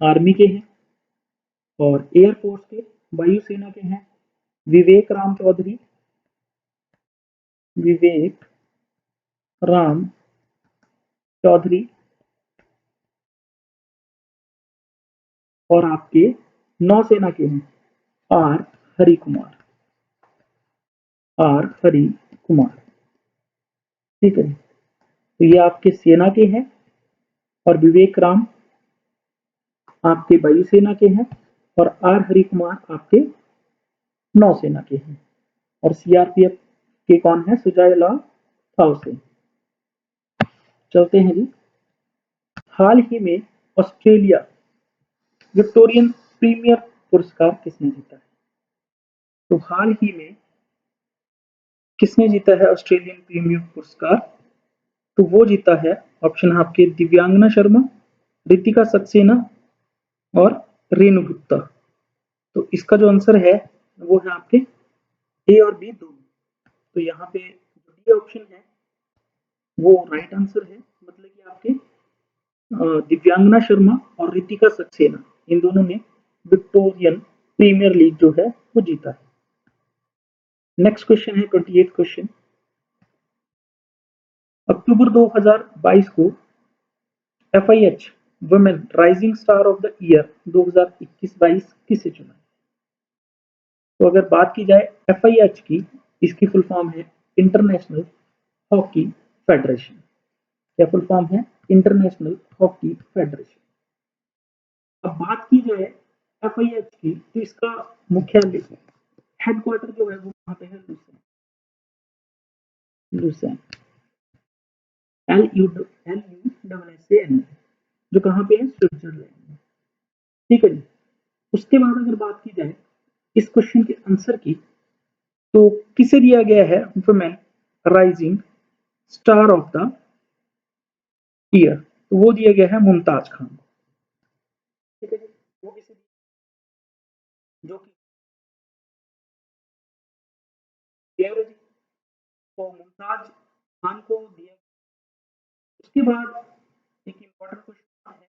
आर्मी के हैं और एयरफोर्स के, वायुसेना के हैं विवेक राम चौधरी, विवेक राम चौधरी, और आपके नौसेना के हैं आर हरि कुमार, आर हरि कुमार। ठीक है, तो ये आपके सेना के हैं और विवेक राम आपके वायुसेना के हैं और आर हरि कुमार आपके नौसेना के हैं। और सीआरपीएफ के कौन है? सुजाय लाल थाउसे। चलते हैं जी, हाल ही में ऑस्ट्रेलिया विक्टोरियन प्रीमियर पुरस्कार किसने जीता है? तो हाल ही में किसने जीता है ऑस्ट्रेलियन प्रीमियर पुरस्कार? तो वो जीता है, ऑप्शन आपके दिव्यांगना शर्मा, रितिका सक्सेना और रेणु गुप्ता। तो इसका जो आंसर है वो है आपके ए और बी दोनों। तो यहाँ पे जो डी ऑप्शन है वो राइट आंसर है, मतलब कि आपके दिव्यांगना शर्मा और रितिका सक्सेना इन दोनों ने विक्टोरियन प्रीमियर लीग जो है वो जीता है। नेक्स्ट क्वेश्चन है 28 क्वेश्चन। अक्टूबर 2022 को FIH women rising star of the year 2021-22 किसे चुना? तो अगर बात की जाए एफआईएच की, इसकी फुल फॉर्म है इंटरनेशनल हॉकी फेडरेशन। क्या फुल फॉर्म है? International hockey federation. अब बात की जाए एफआईएच की, तो इसका मुख्यालय, हेडक्वार्टर जो है वो कहाँ पे है? लुसेन, लुसेन, LUSAN, जो कहाँ पे है? स्विट्जरलैंड में। ठीक है जी, उसके बाद अगर बात की जाए इस क्वेश्चन के आंसर की, तो किसे दिया गया है women rising star of the year? तो वो दिया गया है मुमताज खान को। ठीक है जी, वो किसे, जो कि जी, तो मुमताज खान को दिया। उसके बाद एक इम्पोर्टेंट क्वेश्चन है,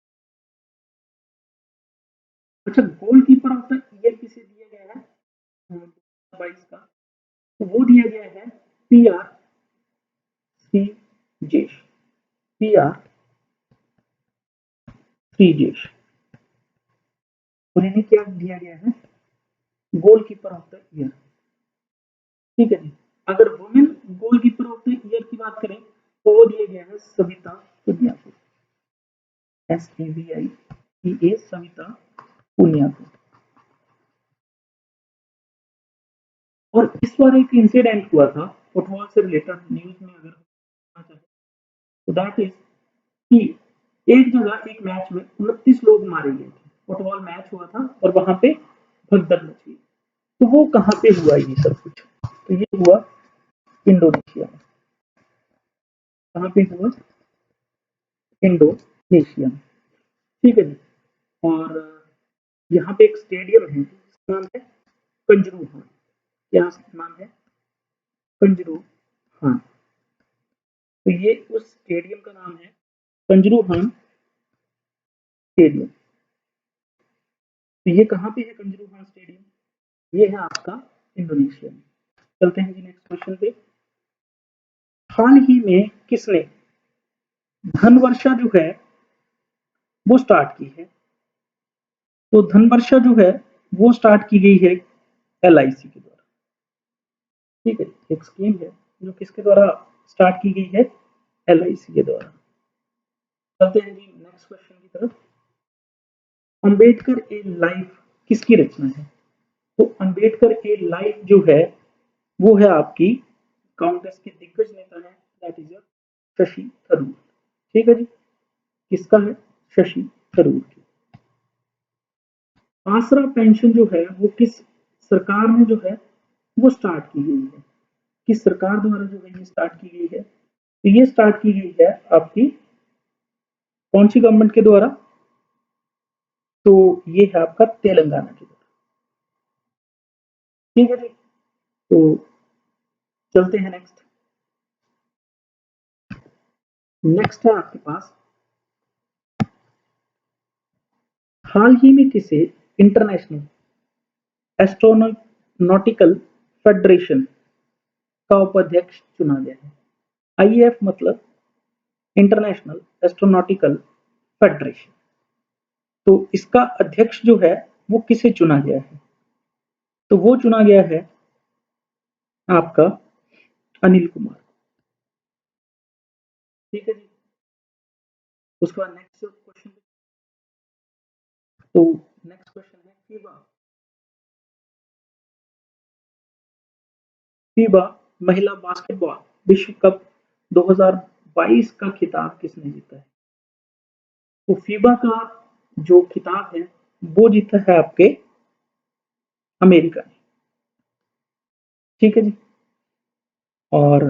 अच्छा गोलकीपर ऑफ द ईयर किसे दिया गया है 2022 का? तो वो दिया गया है पीआर श्रीजेश। और इन्हें क्या दिया गया है, गोलकीपर ऑफ द ईयर। ठीक है जी। अगर women goalkeeper of the year की बात करें तो वो दिया गया है सविता पुनिया को, SAVITA, सविता पुनिया को। और इस बार एक इंसिडेंट हुआ था फुटबॉल से रिलेटेड न्यूज में, अगर तो दैट इज कि एक जगह एक मैच में 29 लोग मारे गए थे, फुटबॉल मैच हुआ था और वहां पे भगदड़ मची। तो वो कहाँ पे हुआ ये सब कुछ, तो ये हुआ इंडोनेशिया में। कहाँ पे हुआ, इंडोनेशिया में। ठीक है जी। और यहाँ पे एक स्टेडियम है जिसका नाम है कंजरूहान। क्या नाम है, कंजरूहान। तो ये उस स्टेडियम का नाम है कंजरूहान स्टेडियम। तो ये कहाँ पे है कंजरूहान स्टेडियम, ये है आपका इंडोनेशिया में। चलते हैं जी नेक्स्ट क्वेश्चन पे। हाल ही में किसने धन वर्षा जो है वो स्टार्ट की है, तो धन वर्षा जो है वो स्टार्ट की गई है LIC के द्वारा। ठीक है, एक स्कीम है जो किसके द्वारा स्टार्ट की गई है, LIC के द्वारा। चलते हैं जी नेक्स्ट क्वेश्चन की तरफ। अंबेडकर ए लाइफ किसकी रचना है, तो अंबेडकर ए लाइफ जो है वो है आपकी कांग्रेस के दिग्गज नेता है, दैट इज शशि थरूर। ठीक है जी, किसका है, शशि थरूर की। आसरा पेंशन जो है वो किस सरकार में जो है वो स्टार्ट की गई है, किस सरकार द्वारा जो है ये स्टार्ट की गई है, तो ये स्टार्ट की गई है आपकी कौन सी गवर्नमेंट के द्वारा, तो ये है आपका तेलंगाना के द्वारा। ठीक है जी। तो चलते हैं नेक्स्ट। नेक्स्ट है आपके पास, हाल ही में किसे इंटरनेशनल एस्ट्रोनॉटिकल फेडरेशन का उपाध्यक्ष चुना गया है। IAF मतलब इंटरनेशनल एस्ट्रोनॉटिकल फेडरेशन। तो इसका अध्यक्ष जो है वो किसे चुना गया है, तो वो चुना गया है आपका अनिल कुमार। ठीक है जी। उसके बाद नेक्स्ट क्वेश्चन, तो नेक्स्ट क्वेश्चन है फीबा। फीबा महिला बास्केटबॉल विश्व कप 2022 का खिताब किसने जीता है, तो फीबा का जो खिताब है वो जीता है आपके अमेरिका ने। ठीक है जी। और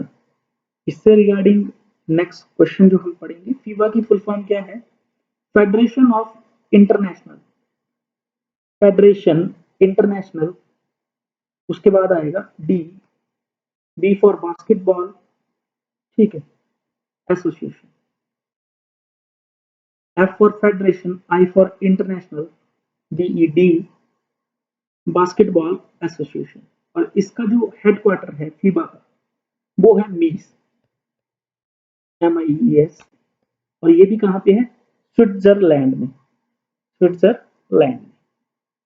इससे रिगार्डिंग नेक्स्ट क्वेश्चन जो हम पढ़ेंगे, फीबा की फुल फॉर्म क्या है, federation of international, federation international. उसके बाद आएगा बी फॉर बास्केटबॉल। ठीक है, association. F for federation, I for international, DED basketball association. और इसका जो हेडक्वार्टर है फीबा का वो है मीस, MIES। और ये भी कहाँ पे है, स्विट्जरलैंड में, स्विट्जरलैंड में।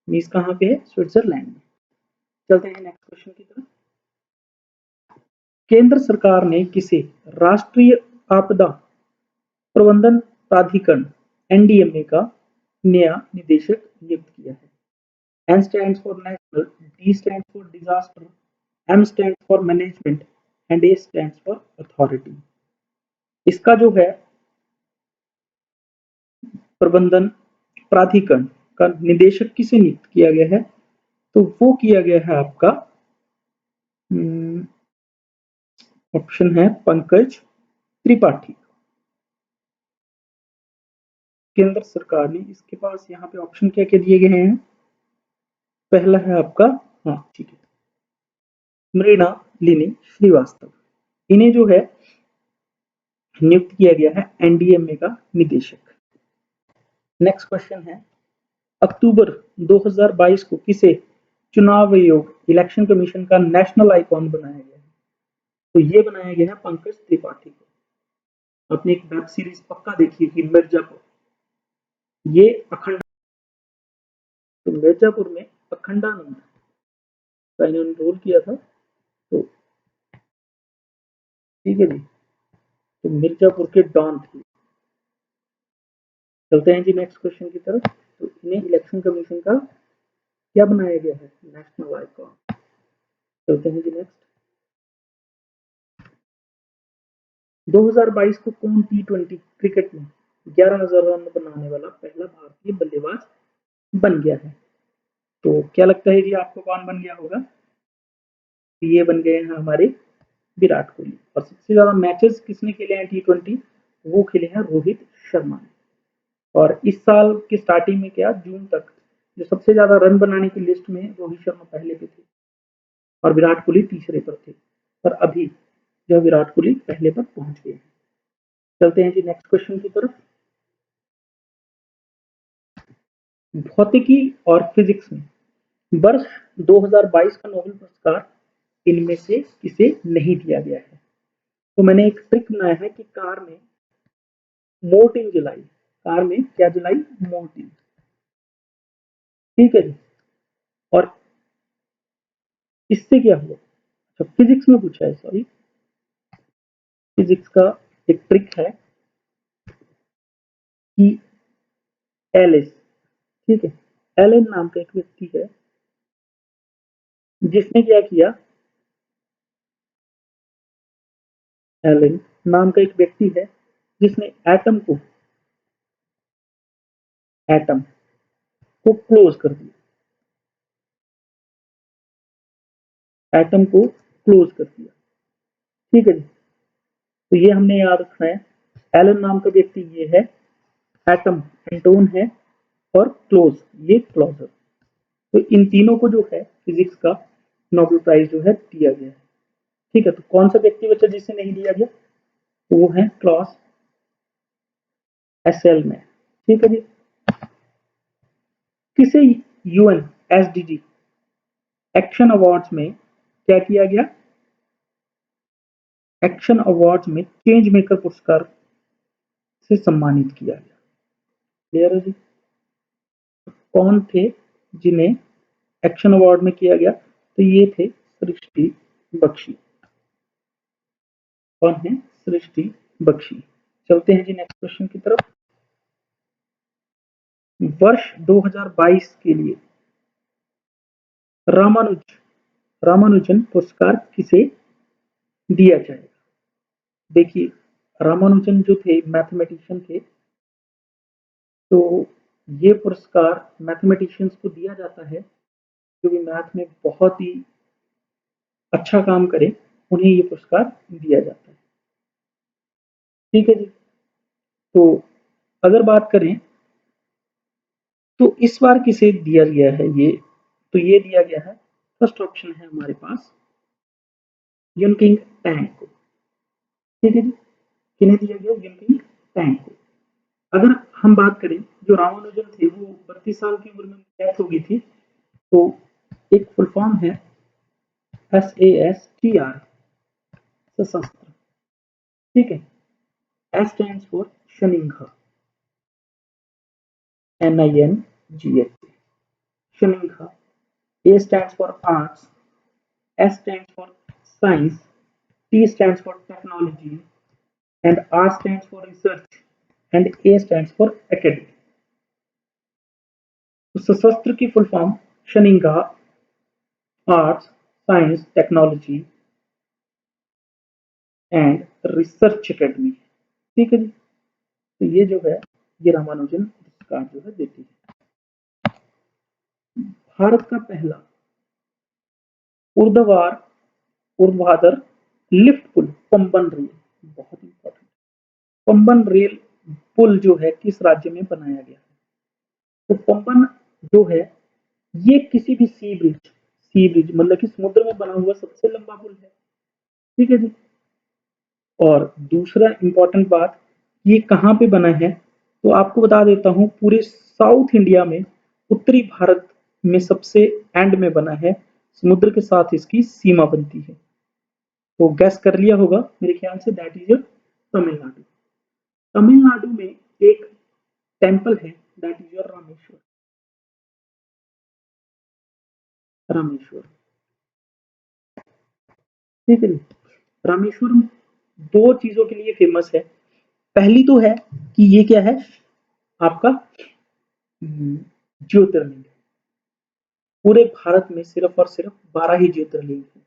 मीस कहाँ पे है, स्विट्जरलैंड में। चलते हैं नेक्स्ट क्वेश्चन की तरफ। केंद्र सरकार ने किसे राष्ट्रीय आपदा प्रबंधन प्राधिकरण NDMA का नया निदेशक नियुक्त किया है। N stands for national, D stands for disaster, M stands for management and A stands for authority। इसका जो है प्रबंधन प्राधिकरण का निदेशक किसे नियुक्त किया गया है, तो वो किया गया है आपका ऑप्शन है पंकज त्रिपाठी। केंद्र सरकार ने, इसके पास यहाँ पे ऑप्शन क्या क्या दिए गए हैं, पहला है आपका, हाँ ठीक है, मृणालिनी श्रीवास्तव। इन्हें जो है नियुक्त किया गया है NDMA का निदेशक। नेक्स्ट क्वेश्चन है, अक्टूबर 2022 को किसे चुनाव आयोग इलेक्शन कमीशन का नेशनल आइकॉन बनाया गया है, तो ये बनाया गया है पंकज त्रिपाठी को। आपने एक वेब सीरीज पक्का देखी थी मिर्जापुर, ये अखंड तो मिर्जापुर में अखंडानंद का इन्होंने रोल किया था। तो ठीक है जी, तो मिर्जापुर के डॉन थे। चलते हैं जी नेक्स्ट क्वेश्चन की तरफ। तो इन्हें इलेक्शन कमीशन का क्या बनाया गया है? National icon. चलते हैं जी नेक्स्ट। 2022 को कौन T20 क्रिकेट में 11,000 रन बनाने वाला पहला भारतीय बल्लेबाज बन गया है? तो क्या लगता है जी आपको कौन बन गया होगा? ये बन गए हैं हमारे विराट कोहली। और सबसे ज्यादा मैचेस किसने खेले हैं T20? वो खेले हैं रोहित शर्मा ने। और इस साल के स्टार्टिंग में क्या जून तक जो सबसे ज्यादा रन बनाने की लिस्ट में रोहित शर्मा पहले पे थे और विराट कोहली तीसरे पर थे। पर अभी जो विराट कोहली पहले पर पहुंच गए हैं। चलते हैं जी नेक्स्ट क्वेश्चन की तरफ। भौतिकी और फिजिक्स में वर्ष 2022 का नोबेल पुरस्कार इनमें से किसे नहीं दिया गया है? तो मैंने एक ट्रिक बनाया है कि कार में मोर्टिन जलाई। कार में क्या जलाई? मोर्टिन। ठीक है जी। और इससे क्या हुआ? अच्छा, फिजिक्स में पूछा है, सॉरी। फिजिक्स का एक ट्रिक है कि एलिस, ठीक है, एलन नाम का एक व्यक्ति है जिसने क्या किया। एलन नाम का एक व्यक्ति है जिसने एटम को क्लोज कर दिया। एटम को क्लोज कर दिया। ठीक है जी। तो ये हमने याद रखना है। एलन नाम का व्यक्ति ये है, एटम एंटोन है, और क्लोज ये क्लोजर। तो इन तीनों को जो है फिजिक्स का नोबेल प्राइज जो है दिया गया है। ठीक है, तो कौन सा व्यक्ति बचा जिसे नहीं दिया गया? तो वो है क्लॉस एसएल में। ठीक है जी। किसे यूएन एसडीजी एक्शन अवार्ड्स में क्या किया गया? एक्शन अवार्ड्स में चेंज मेकर पुरस्कार से सम्मानित किया गया। क्लियर है जी। कौन थे जिन्हें एक्शन अवार्ड में किया गया? तो ये थे सृष्टि बख्शी। कौन है? सृष्टि बख्शी। चलते हैं जी नेक्स्ट क्वेश्चन की तरफ। वर्ष 2022 के लिए रामानुजन पुरस्कार किसे दिया जाएगा? देखिए, रामानुजन जो थे मैथमेटिशियन थे। तो ये पुरस्कार मैथमेटिशियंस को दिया जाता है जो भी मैथ में बहुत ही अच्छा काम करे, उन्हें ये पुरस्कार दिया जाता है। ठीक है जी। तो अगर बात करें तो इस बार किसे दिया गया है ये? तो ये दिया गया है, फर्स्ट ऑप्शन है हमारे पास यूनकिंग टैंग को। ठीक है जी। किन्हें दिया गया? यूनकिंग टैंग को। अगर हम बात करें, जो रामानुजन थे वो 32 साल की उम्र में डेथ हो गई थी। तो एक फुल फॉर्म है SASTR, सशस्त्र। ठीक है। S stands for शनिंघ, NINGH, शनिंघ। A stands for arts, S stands for science, T stands for technology, and R stands for research, and A stands for academy. तो सशस्त्र की full form Shanmugha, arts, science, technology and research academy. ठीक है जी। तो ये जो है ये रामानुजन पुरस्कार जो है देती है। भारत का पहला ऊर्ध्वाधर ऊर्ध्वाधर लिफ्ट पुल पंबन रेल, बहुत इंपॉर्टेंट। पंबन रेल पुल जो है किस राज्य में बनाया गया है? तो पंबन जो है ये किसी भी सी ब्रिज मतलब कि समुद्र में बना हुआ सबसे लंबा पुल है। ठीक है जी। और दूसरा इंपॉर्टेंट बात, ये कहाँ पे बना है? तो आपको बता देता हूँ, पूरे साउथ इंडिया में, उत्तरी भारत में सबसे एंड में बना है। समुद्र के साथ इसकी सीमा बनती है। तो गैस कर लिया होगा मेरे ख्याल से, दैट इज तमिलनाडु। तमिलनाडु में एक टेम्पल है, that is your Rameshwar. Rameswaram. ठीक है जी। रामेश्वरम दो चीजों के लिए फेमस है। पहली तो है कि ये क्या है आपका ज्योतिर्लिंग। पूरे भारत में सिर्फ और सिर्फ 12 ही ज्योतिर्लिंग है।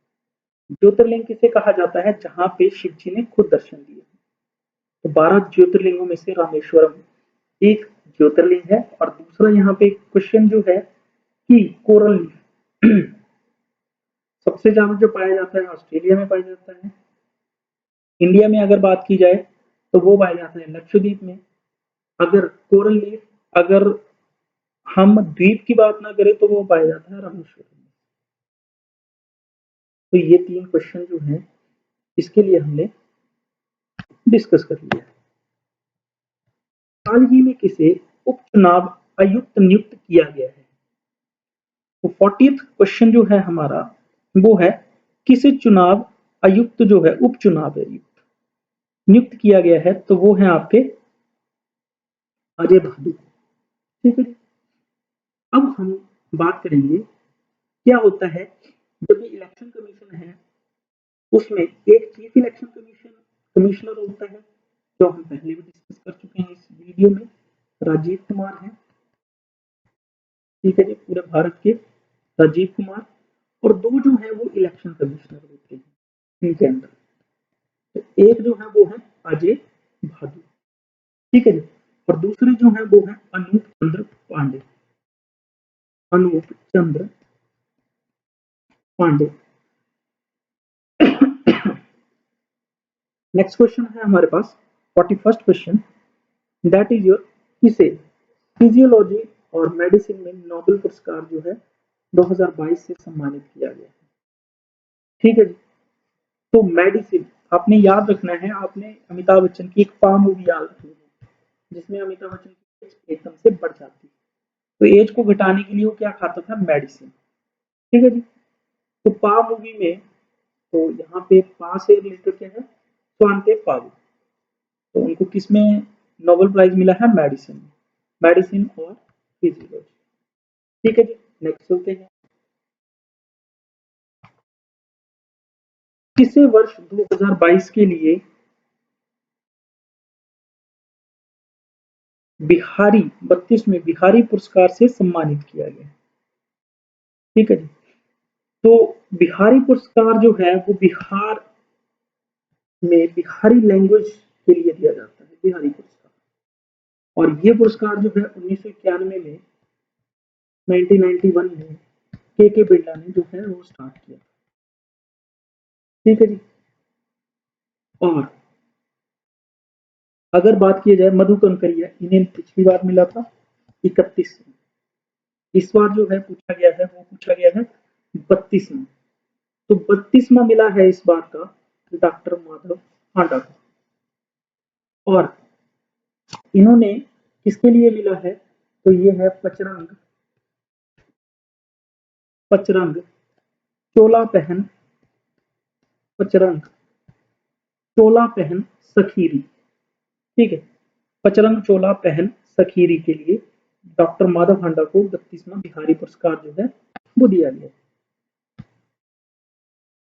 ज्योतिर्लिंग किसे कहा जाता है? जहां पे शिव जी ने खुद दर्शन दिए। तो 12 ज्योतिर्लिंगों में से रामेश्वरम एक ज्योतिर्लिंग है। और दूसरा यहाँ पे क्वेश्चन जो है कि कोरल रीफ सबसे ज्यादा जो पाया जाता है ऑस्ट्रेलिया में पाया जाता है। इंडिया में अगर बात की जाए तो वो पाया जाता है लक्षद्वीप में। अगर कोरल रीफ अगर हम द्वीप की बात ना करें तो वो पाया जाता है रामेश्वरम में। तो ये तीन क्वेश्चन जो है इसके लिए हमने डिस्कस कर लिया। हाल ही में किसे उपचुनाव आयुक्त नियुक्त किया गया है? तो 40th क्वेश्चन जो है हमारा वो है किसे चुनाव आयुक्त जो है उपचुनाव आयुक्त नियुक्त किया गया है? तो वो है आपके अजय भादु। ठीक है। अब हम बात करेंगे क्या होता है जब भी इलेक्शन कमीशन है उसमें एक चीफ इलेक्शन कमिश्नर होता है जो हम पहले भी डिस्कस कर चुके हैं इस वीडियो में, राजीव कुमार है। ठीक है जी, पूरे भारत के राजीव कुमार। और दो जो है वो इलेक्शन कमिश्नर होते हैं इनके अंदर। तो एक जो है वो है अजय भादु। ठीक है जी। और दूसरे जो है वो है अनूप चंद्र पांडे। अनूप चंद्र पांडे। नेक्स्ट क्वेश्चन है हमारे पास 41st question that is your किसे फिजियोलॉजी और मेडिसिन में नोबेल पुरस्कार जो है 2022 से सम्मानित किया गया है? ठीक है जी। तो मेडिसिन आपने याद रखना है, आपने अमिताभ बच्चन की एक पा मूवी याद रखनी है जिसमें अमिताभ बच्चन की एज एकदम से बढ़ जाती है। तो एज को घटाने के लिए वो क्या खाता था? मेडिसिन। ठीक है जी। तो पा मूवी में तो यहाँ पे पा से रिलेटेड क्या है? स्वानते पागु। तो उनको किसमें नोबेल प्राइज मिला है? मेडिसिन। मेडिसिन और फिजियोलॉजी। ठीक है जी। नेक्स्ट चलते हैं। किसे वर्ष 2022 के लिए बिहारी 32वें बिहारी पुरस्कार से सम्मानित किया गया? ठीक है जी। तो बिहारी पुरस्कार जो है वो बिहार में बिहारी लैंग्वेज के लिए दिया जाता है, बिहारी पुरस्कार। और ये पुरस्कार जो है 1991 में 1991 में के बिरला ने जो है वो स्टार्ट किया। ठीक है जी। और अगर बात की जाए मधु कंकरिया, इन्हें पिछली बार मिला था 31। इस बार जो है पूछा गया है वो पूछा गया है 32वां। तो 32वां मिला है इस बार का डॉक्टर माधव हांडा को। और इन्होंने किसके लिए मिला है? तो ये है पचरंग पचरंग चोला पहन पचरंग चोला पहन सखीरी। ठीक है। पचरंग चोला पहन सखीरी के लिए डॉक्टर माधव हांडा को 32वां बिहारी पुरस्कार जो है वो दिया गया।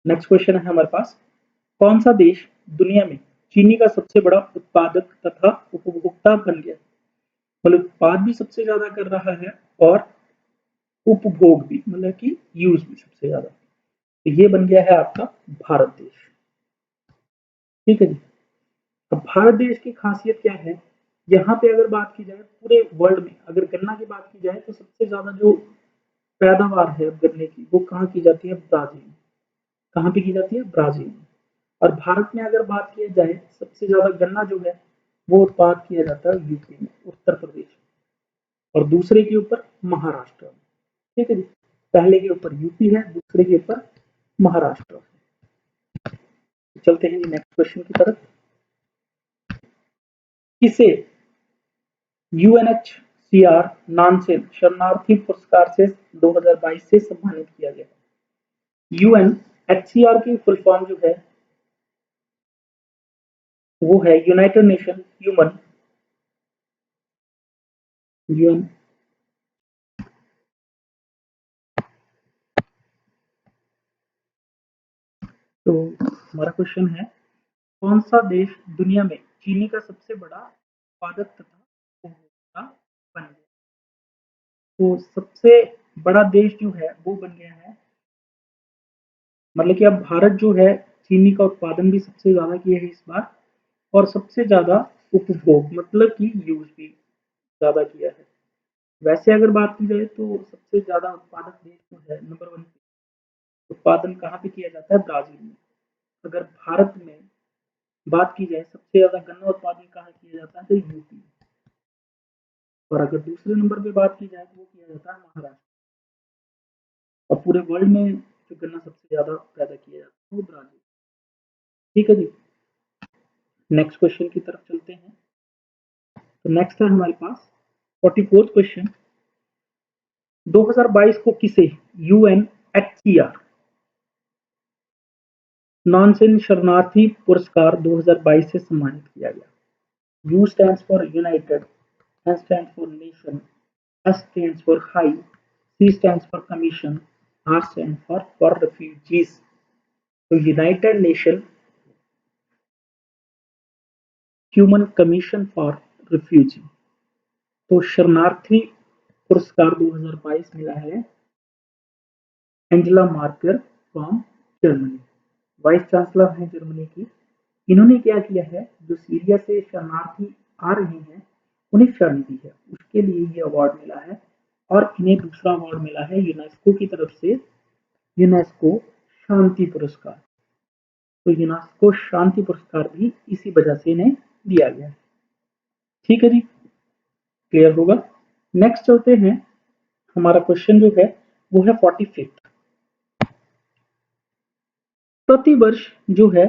नेक्स्ट क्वेश्चन है हमारे पास कौन सा देश दुनिया में चीनी का सबसे बड़ा उत्पादक तथा उपभोक्ता बन गया? मतलब उत्पाद भी सबसे ज्यादा कर रहा है और उपभोग भी, मतलब कि यूज भी सबसे ज्यादा। तो ये बन गया है आपका भारत देश। ठीक है जी। अब भारत देश की खासियत क्या है? यहाँ पे अगर बात की जाए पूरे वर्ल्ड में अगर गन्ना की बात की जाए तो सबसे ज्यादा जो पैदावार है गन्ने की वो कहाँ की जाती है? ब्राजील में। कहाँ पे की जाती है? ब्राजील में। और भारत में अगर बात की जाए सबसे ज्यादा गन्ना जो है वो उत्पाद किया जाता है यूपी में, उत्तर प्रदेश में। और दूसरे के ऊपर महाराष्ट्र में। ठीक है जी। पहले के ऊपर यूपी है, दूसरे के ऊपर महाराष्ट्र है। चलते हैं जी नेक्स्ट क्वेश्चन की तरफ। किसे यूएनएचसीआर नानसेन शरणार्थी पुरस्कार से 2022 से सम्मानित किया गया? यूएनएचसीआर की फुल फॉर्म जो है वो है यूनाइटेड नेशन ह्यूमन तो हमारा क्वेश्चन है, कौन सा देश दुनिया में चीनी का सबसे बड़ा उत्पादक तथा उपभोक्ता बन गया? तो सबसे बड़ा देश जो है वो बन गया है, मतलब कि अब भारत जो है चीनी का उत्पादन भी सबसे ज्यादा किया है इस बार, और सबसे ज्यादा उपभोग मतलब कि यूज भी ज्यादा किया है। वैसे अगर बात की जाए तो सबसे ज्यादा उत्पादक देश जो है नंबर 1 उत्पादन कहाँ पे किया जाता है? ब्राजील में। अगर भारत में बात की जाए सबसे ज्यादा गन्ना उत्पादन कहाँ किया जाता है? तो यूपी। और अगर दूसरे नंबर पे बात की जाए तो वो किया जाता है महाराष्ट्र। और पूरे वर्ल्ड में जो गन्ना सबसे ज्यादा पैदा किया जाता है वो ब्राजील। ठीक है जी, नेक्स्ट क्वेश्चन की तरफ चलते हैं। तो नेक्स्ट है हमारे पास 44th क्वेश्चन, 2022 को किसे यूएनएचसीआर नॉनसेन शरणार्थी पुरस्कार 2022 से सम्मानित किया गया? U stands for United, S stands for Nation, S stands for High, C stands for Commission, R stands for Refugees. तो United nation human commission for refugee. तो शरणार्थी पुरस्कार 2022 मिला है Angela marker from Germany, vice chancellor हैं Germany की। इन्होंने क्या किया है, जो सीरिया से शरणार्थी आ रहे हैं उन्हें शरण दी है, उसके लिए ये अवार्ड मिला है। और इन्हें दूसरा अवार्ड मिला है यूनेस्को की तरफ से, यूनेस्को शांति पुरस्कार। तो यूनेस्को शांति पुरस्कार भी इसी वजह से इन्हें दिया गया है। ठीक है जी, क्लियर होगा। नेक्स्ट चलते हैं, हमारा क्वेश्चन जो है वो है 45th। प्रतिवर्ष जो है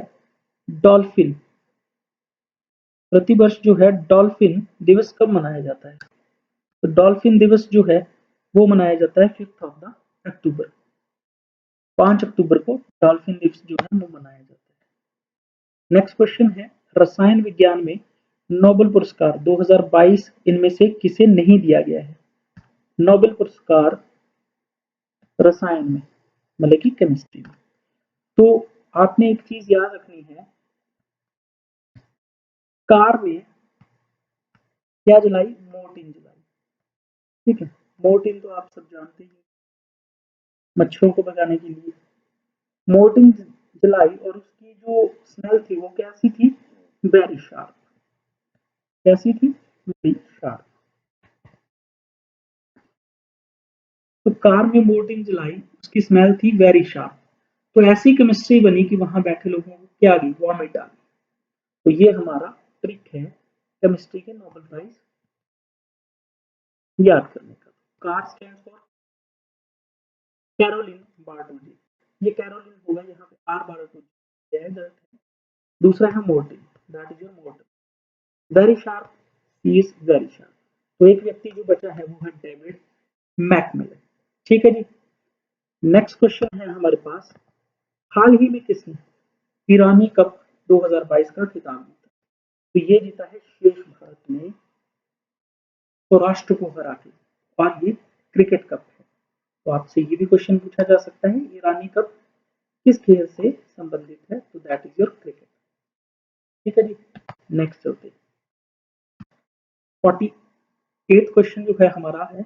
डॉल्फिन प्रतिवर्ष जो है डॉल्फिन दिवस कब मनाया जाता है? तो डॉल्फिन दिवस जो है वो मनाया जाता है 5th ऑफ द अक्टूबर। 5 अक्टूबर को डॉल्फिन दिवस जो है वो मनाया जाता है। नेक्स्ट क्वेश्चन है, रसायन विज्ञान में नोबेल पुरस्कार 2022 इनमें से किसे नहीं दिया गया है? नोबेल पुरस्कार रसायन में, मतलब कि केमिस्ट्री में। तो आपने एक चीज याद रखनी है, कार में क्या जलाई? मोर्टिन जलाई। ठीक है, मोर्टिन तो आप सब जानते हैं, मच्छरों को भगाने के लिए मोर्टिन जलाई, और उसकी जो स्मेल थी वो कैसी थी? Very sharp. कैसी थी? Very sharp. तो कार में मोर्टिन जलाई, उसकी स्मेल थी वेरी शार्प। तो ऐसी केमिस्ट्री बनी कि वहां बैठे लोगों को क्या आ गई? वॉमिट आ गई। तो ये हमारा ट्रिक है केमिस्ट्री के नोबेल प्राइज याद करने का। कार स्टैंड फॉर कैरोलिन बार्टोजी, ये कैरोलिन होगा, यहाँ पे आर बार्टोजी है, गलत है। दूसरा है Mortein, that is your Mortein. Very sharp, he is very sharp. तो एक व्यक्ति जो बचा है वो है डेविड मैकमिलन। ठीक है जी, नेक्स्ट क्वेश्चन है हमारे पास, हाल ही में किसने ईरानी कप 2022 का खिताब जीता? तो ये जीता है शेष भारत ने सौराष्ट्र को हरा के, और ये क्रिकेट कप है। तो आपसे ये भी क्वेश्चन पूछा जा सकता है, ईरानी कप किस खेल से संबंधित है? तो दैट इज योर क्रिकेट। ठीक है जी, नेक्स्ट चलते हैं। 48th क्वेश्चन जो है हमारा है,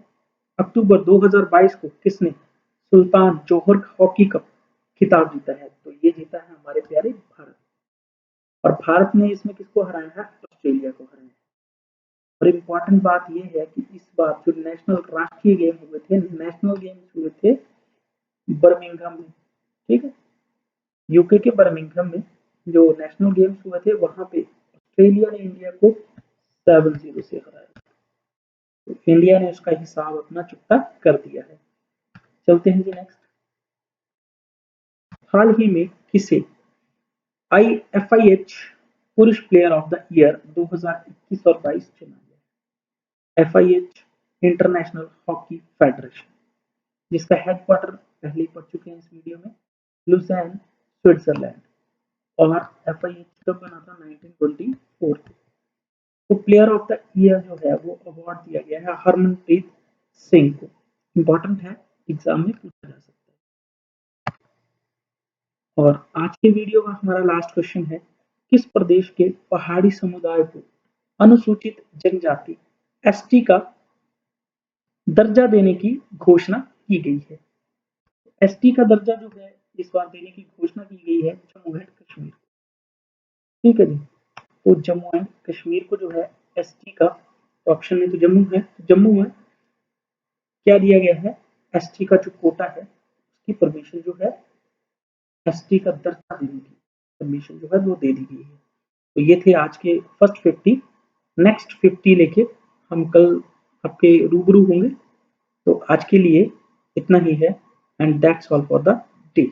अक्टूबर 2022 को किसने सुल्तान जोहर हॉकी कप खिताब जीता है? तो ये जीता है हमारे प्यारे भारत। और भारत ने इसमें किसको हराया है? ऑस्ट्रेलिया को हराया है। और इम्पोर्टेंट बात यह है कि इस बार जो नेशनल राष्ट्रीय गेम हुए थे, नेशनल गेम्स हुए थे बर्मिंघम में। ठीक है, यूके के बर्मिंघम में जो नेशनल गेम्स हुए थे वहां पे ऑस्ट्रेलिया ने इंडिया को 7-0 से हराया। तो इंडिया ने उसका हिसाब अपना चुकता कर दिया है। चलते हैं जी नेक्स्ट। हाल ही में किसे IFIH पुरुष प्लेयर ऑफ द ईयर 2021 और 22 चुना गया? FIH इंटरनेशनल हॉकी फेडरेशन, जिसका हेडक्वार्टर पहले ही पढ़ चुके हैं इस वीडियो में, लुसेन स्विट्जरलैंड। और FIH कब बना था? 1924 को। तो प्लेयर ऑफ द ईयर जो है वो अवार्ड दिया गया है हरमनप्रीत सिंह को। इंपॉर्टेंट है, एग्जाम में पूछा जा सकता है। और आज के वीडियो का हमारा लास्ट क्वेश्चन है, किस प्रदेश के पहाड़ी समुदाय को अनुसूचित जनजाति एसटी का दर्जा देने की घोषणा की गई है? एसटी का दर्जा जो है इस बार देने की घोषणा की गई है जम्मू एंड कश्मीर। ठीक है जी। तो जम्मू एंड कश्मीर को जो है एसटी का, ऑप्शन में तो जम्मू है, तो जम्मू में क्या दिया गया है, एसटी का जो कोटा है उसकी परमिशन जो है, एसटी का दर्जा देने की परमिशन जो है वो दे दी गई है। तो ये थे आज के फर्स्ट 50। नेक्स्ट 50 लेके हम कल आपके रूबरू होंगे। तो आज के लिए इतना ही है, and that's all for the day.